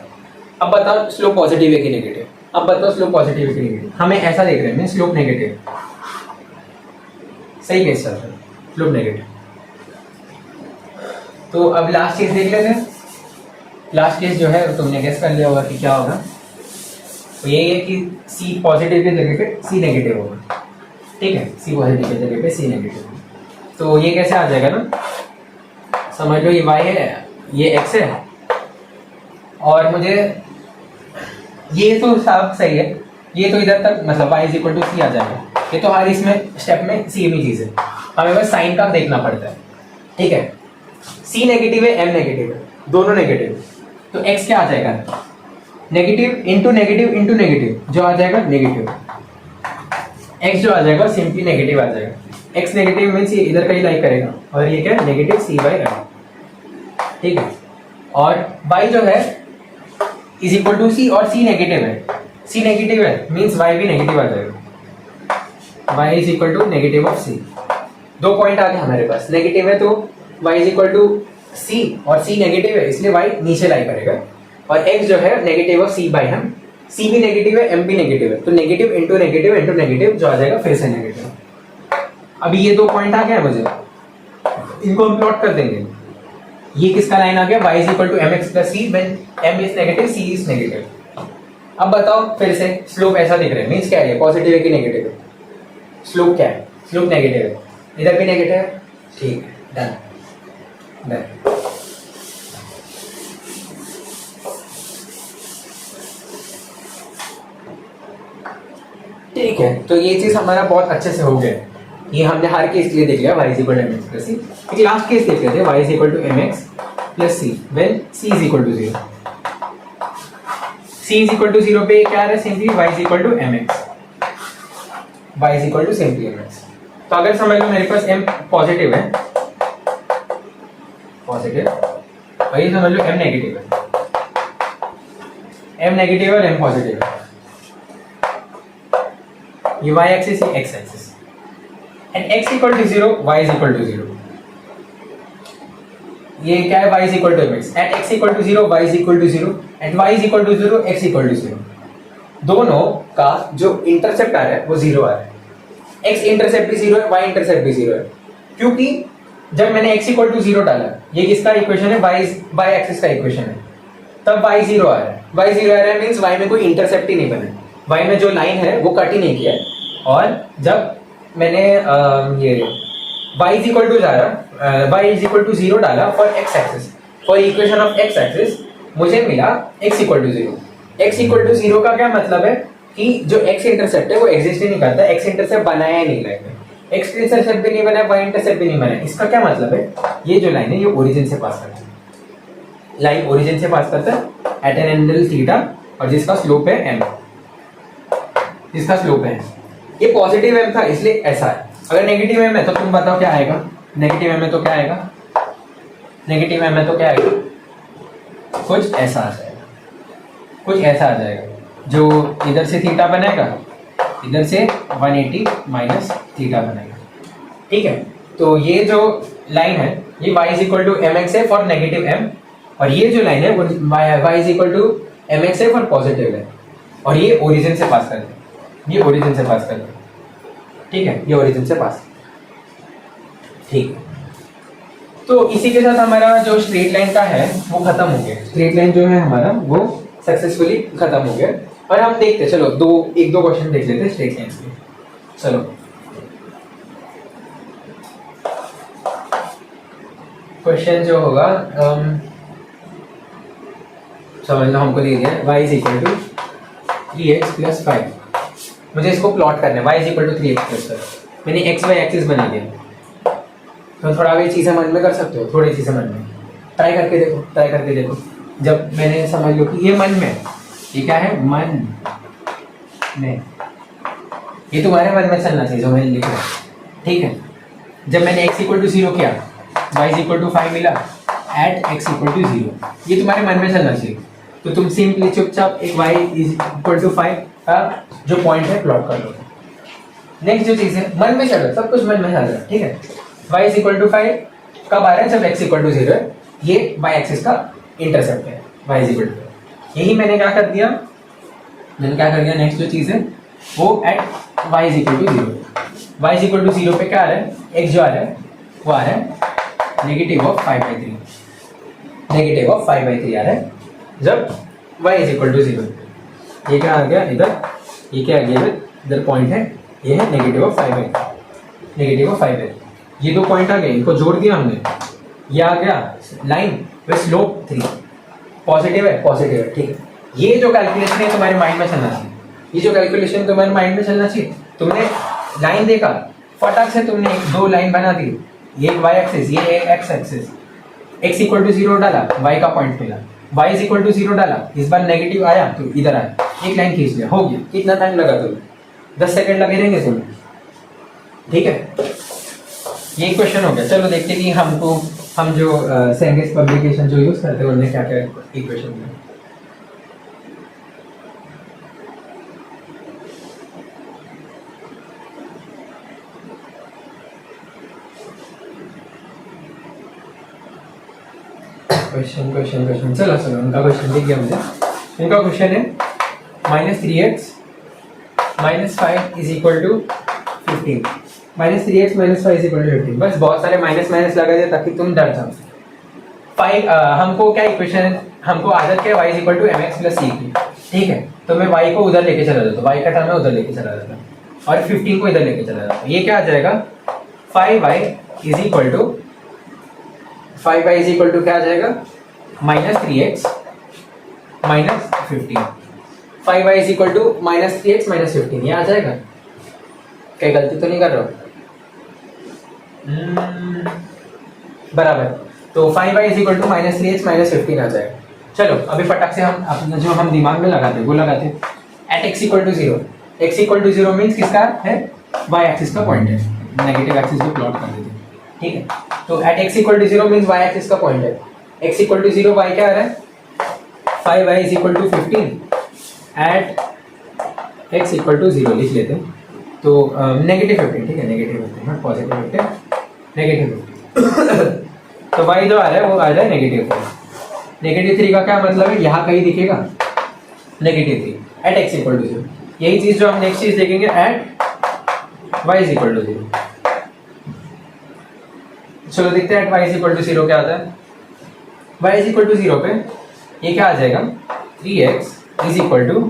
अब बताओ स्लोप पॉजिटिव है कि नेगेटिव, अब बताओ स्लोप पॉजिटिव है कि नेगेटिव, हमें ऐसा देख रहे हैं स्लोप नेगेटिव, सही केस सर, स्लोप नेगेटिव। तो अब लास्ट केस देख लेते हैं। लास्ट केस जो है तुमने गेस कर लिया होगा कि क्या होगा, तो यही है कि सी पॉजिटिव की जगह पे सी नेगेटिव होगा, ठीक है, सी पॉजिटिव की जगह पे सी नेगेटिव। तो ये कैसे आ जाएगा ना, समझ लो ये y है, ये x है, और मुझे ये तो सब सही है, ये तो इधर तक मतलब y is equal to C आ जाएगा, ये तो हर इसमें स्टेप में सेम ही चीज़ है, हमें बस साइन का देखना पड़ता है, ठीक है। c नेगेटिव है, m नेगेटिव है, दोनों नेगेटिव, तो x क्या आ जाएगा, नेगेटिव इंटू नेगेटिव जो आ जाएगा नेगेटिव, x जो आ जाएगा सिंपली नेगेटिव आ जाएगा, x नेगेटिव मीन्स ये इधर कहीं लाइक करेगा, और ये क्या नेगेटिव सी बाई एम, ठीक है, और y जो है इज इक्वल टू सी, और c नेगेटिव है, c नेगेटिव है मीन्स y भी नेगेटिव आ जाएगा, y is equal to negative of c। दो पॉइंट आ गए हमारे पास, नेगेटिव है तो y is equal to c, और c नेगेटिव है इसलिए y नीचे लाई करेगा, और x जो है नेगेटिव ऑफ c बाई हम, c भी नेगेटिव है, m भी नेगेटिव है, तो नेगेटिव इंटू नेगेटिव जो आ जाएगा फिर से नेगेटिव। अभी ये दो पॉइंट आ गया मुझे, इनको हम प्लॉट कर देंगे। ये किसका लाइन आ गया, y is equal to M x plus C when m is negative, c is negative. अब बताओ फिर से स्लोप ऐसा दिख रहा है, मींस क्या है, पॉजिटिव है कि नेगेटिव है, स्लोप क्या है, स्लोप नेगेटिव है, इधर भी नेगेटिव है, ठीक है, डन डन। ठीक है, तो ये चीज हमारा बहुत अच्छे से हो गया, ये हमने हर केस के लिए देख लिया, y is equal to M x plus C. एक लास्ट केस देख लेते हैं, y is equal to M x plus C when c is equal to 0। c is equal to 0 पे क्या आ रहा है, simply y is equal to M X, y is equal to simply M X. तो अगर समझ लो मेरे पास m पॉजिटिव है, पॉजिटिव, और ये समझ लो m नेगेटिव है, m नेगेटिव और m पॉजिटिव है, ये y एक्सिस, ये x axis, and x equal to 0, y is equal to 0। ये क्या है, y is equal to mx, at x equal to 0, y is equal to 0, and y is equal to 0, x equal to 0। दोनों का जो intercept आ रहा है वो 0 आ रहा है, x इंटरसेप्ट भी 0 है, y इंटरसेप्ट भी 0 है, क्योंकि जब मैंने x इक्वल टू 0 डाला, ये किसका इक्वेशन है, y एक्सिस का इक्वेशन है, तब y 0 आ रहा है, y 0 आ रहा है मींस y में कोई इंटरसेप्ट ही नहीं बना, y में जो लाइन है वो कट ही नहीं किया है, और जब मैंने ये y is equal to y is equal to 0 डाला for x axis, for equation of x axis मुझे मिला x equal to 0। x equal to 0 का क्या मतलब है कि जो x इंटरसेप्ट है वो एग्जिस्ट ही नहीं करता, x इंटरसेप्ट बनाया ही नहीं लाइन में, x इंटरसेप्ट भी नहीं बना, y इंटरसेप्ट भी नहीं बना। इसका क्या मतलब है, ये जो लाइन है ये ओरिजिन से पास करता है, लाइन ओरिजिन से पास करता है एट एन एंगल थीटा, और जिसका स्लोप है m, जिसका स्लोप है, ये पॉजिटिव m था इसलिए ऐसा है। अगर नेगेटिव m है तो तुम बताओ क्या आएगा, नेगेटिव m है तो क्या आएगा, नेगेटिव m है तो क्या आएगा, कुछ ऐसा आ जाएगा, कुछ ऐसा आ जाएगा, जो इधर से थीटा बनाएगा, इधर से 180 माइनस थीटा बनाएगा, ठीक है। तो ये जो लाइन है ये y is equal to M x है फॉर नेगेटिव m, और ये जो लाइन है वो y is equal to M x है फॉर पॉजिटिव है, और ये ओरिजिन से पास करते हैं, ये ओरिजिन से पास करते हैं, ठीक है, ये ओरिजिन से पास, ठीक है। तो इसी के साथ हमारा जो स्ट्रेट लाइन का है वो खत्म हो गया, स्ट्रेट लाइन जो है हमारा वो सक्सेसफुली खत्म हो गया। और हम देखते चलो एक दो क्वेश्चन देख लेते हैं स्ट्रेट लाइन के, चलो। क्वेश्चन जो होगा समझ लो, हमको दे दिया y is equal to 3x plus 5, मुझे इसको प्लॉट करना है, y is equal to 3x plus 5। मैंने एक्स वाई एक्सिस बना दिया। तो थोड़ा भी चीज़ें मन में कर सकते हो, थोड़ी चीज़ें मन में ट्राई करके देखो, ट्राई करके देखो। जब मैंने समझ लो कि ये मन में, ये क्या है, मन में, ये तुम्हारे मन में चलना चाहिए जो मैंने लिखा है, ठीक है। जब मैंने x इक्वल टू 0 किया, y इक्वल टू 5 मिला, एट x इक्वल टू 0, ये तुम्हारे मन में चलना चाहिए। तो तुम सिंपली चुपचाप एक y इक्वल टू 5 का जो पॉइंट है प्लॉट कर लो। नेक्स्ट जो चीज़ है, मन में चलो, सब कुछ मन में चल रहा है, ठीक है। y इक्वल टू 5 कब आ रहा है, जब x इक्वल टू 0 है, ये y एक्सिस का इंटरसेप्ट है, y इक्वल टू। यही मैंने क्या कर दिया, नेक्स्ट जो चीज़ है वो at y equal to 0, y equal to 0 पे क्या आ रहा है, x जो आ रहा है वो आ रहा है नेगेटिव ऑफ 5/3, नेगेटिव ऑफ 5/3 आ रहा है जब y इक्वल टू 0। ये क्या आ गया इधर, ये क्या आ गया इधर पॉइंट है, ये है नेगेटिव ऑफ 5/3, नेगेटिव ऑफ 5/3। ये दो पॉइंट आ गए, इनको जोड़ दिया हमने, ये आ गया लाइन विद स्लोप 3, पॉजिटिव है, ठीक है। ये जो कैलकुलेशन है तुम्हारे माइंड में चलना चाहिए, ये जो कैलकुलेशन तुम्हारे माइंड में चलना चाहिए। तुमने लाइन देखा, फटाक से तुमने दो लाइन बना दी, ये एक y एक्सिस, ये एक x axis, x equal to 0 डाला, y का पॉइंट मिला, y इज इक्वल टू 0 डाला, इस बार नेगेटिव आया तो इधर आया, एक लाइन खींच लिया, हो गया। कितना टाइम लगा तुम्हें, 10 सेकंड लगे रहेंगे तुम्हें, ठीक है। ये क्वेश्चन हो गया। चलो देखते कि हम जो सेंगेस पब्लिकेशन जो यूज करते हैं उन्होंने क्या क्या इक्वेशन दिया। क्वेश्चन चलो उनका क्वेश्चन दिख गया मुझे। उनका क्वेश्चन है -3x - 5 is equal to 15, -3x - 5 is equal to 15। बस बहुत सारे माइनस लगा दिया ताकि तुम डर जाओ। 5 हमको क्या इक्वेशन, हमको आदत क्या, y is equal to mx + c की, ठीक है। तो मैं y को उधर लेके चला जाता हूँ, y का टर्म है उधर लेके चला जाता हूँ और 15 को इधर लेके चला जाता हूँ। ये क्या आ जाएगा, 5y इज इक्वल टू क्या आ जाएगा, -3x - 15। 5y is equal to -3x - 15, ये आ जाएगा। कहीं गलती तो नहीं कर रहा हूँ, बराबर। तो 5y is equal to -3x - 15 आ जाएगा। चलो अभी फटाक से हम अपना जो हम दिमाग में लगाते हैं वो लगाते हैं। At x equal to 0, x equal to 0 means किसका है, y एक्सिस का पॉइंट है, नेगेटिव एक्सिस पे प्लॉट कर देते हैं, ठीक है। तो at x equal to 0 means y axis का पॉइंट है, x इक्वल टू 0, y क्या आ रहा है, 5y is equal to 15 at x equal to 0 लिख लेते हैं। तो नेगेटिव 15, ठीक है, नेगेटिव 15 नॉट पॉजिटिव 15, नेगेटिव 15। तो y जो आ रहा है वो आ रहा है -3। -3 का क्या मतलब है, यहाँ कहीं दिखेगा -3 एट x इक्वल टू 0। यही चीज जो हम नेक्स्ट चीज देखेंगे at y is equal to 0। चलो देखते हैं at y is equal to 0 क्या आता है। y इज इक्वल टू 0 पे ये क्या आ जाएगा, 3x इज इक्वल टू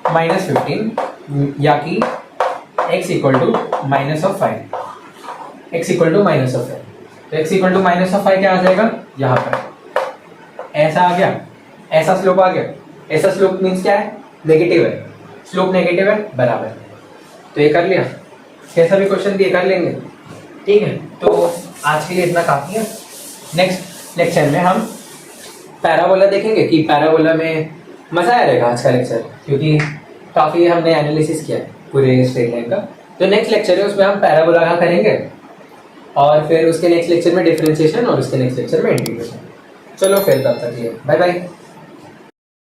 -15 या कि x equal to -5, x equal to -5। तो x इक्वल टू -5 क्या आ जाएगा, यहाँ पर ऐसा आ गया, ऐसा स्लोप आ गया। ऐसा स्लोप मीन्स क्या है, नेगेटिव है, स्लोप नेगेटिव है, बराबर। तो ये कर लिया, कैसा भी क्वेश्चन दिए कर लेंगे, ठीक है। तो आज के लिए इतना काफ़ी है। नेक्स्ट लेक्चर में हम पैराबोला देखेंगे कि पैराबोला में मज़ा आएगा आज का लेक्चर, क्योंकि काफ़ी हमने एनालिसिस किया है पूरे स्ट्रेट लाइन का। तो नेक्स्ट लेक्चर है उसमें हम पैराबोला का करेंगे और फिर उसके नेक्स्ट लेक्चर में डिफरेंशिएशन और उसके नेक्स्ट लेक्चर में इंटीग्रेशन। चलो फिर तब तक ये बाय बाय।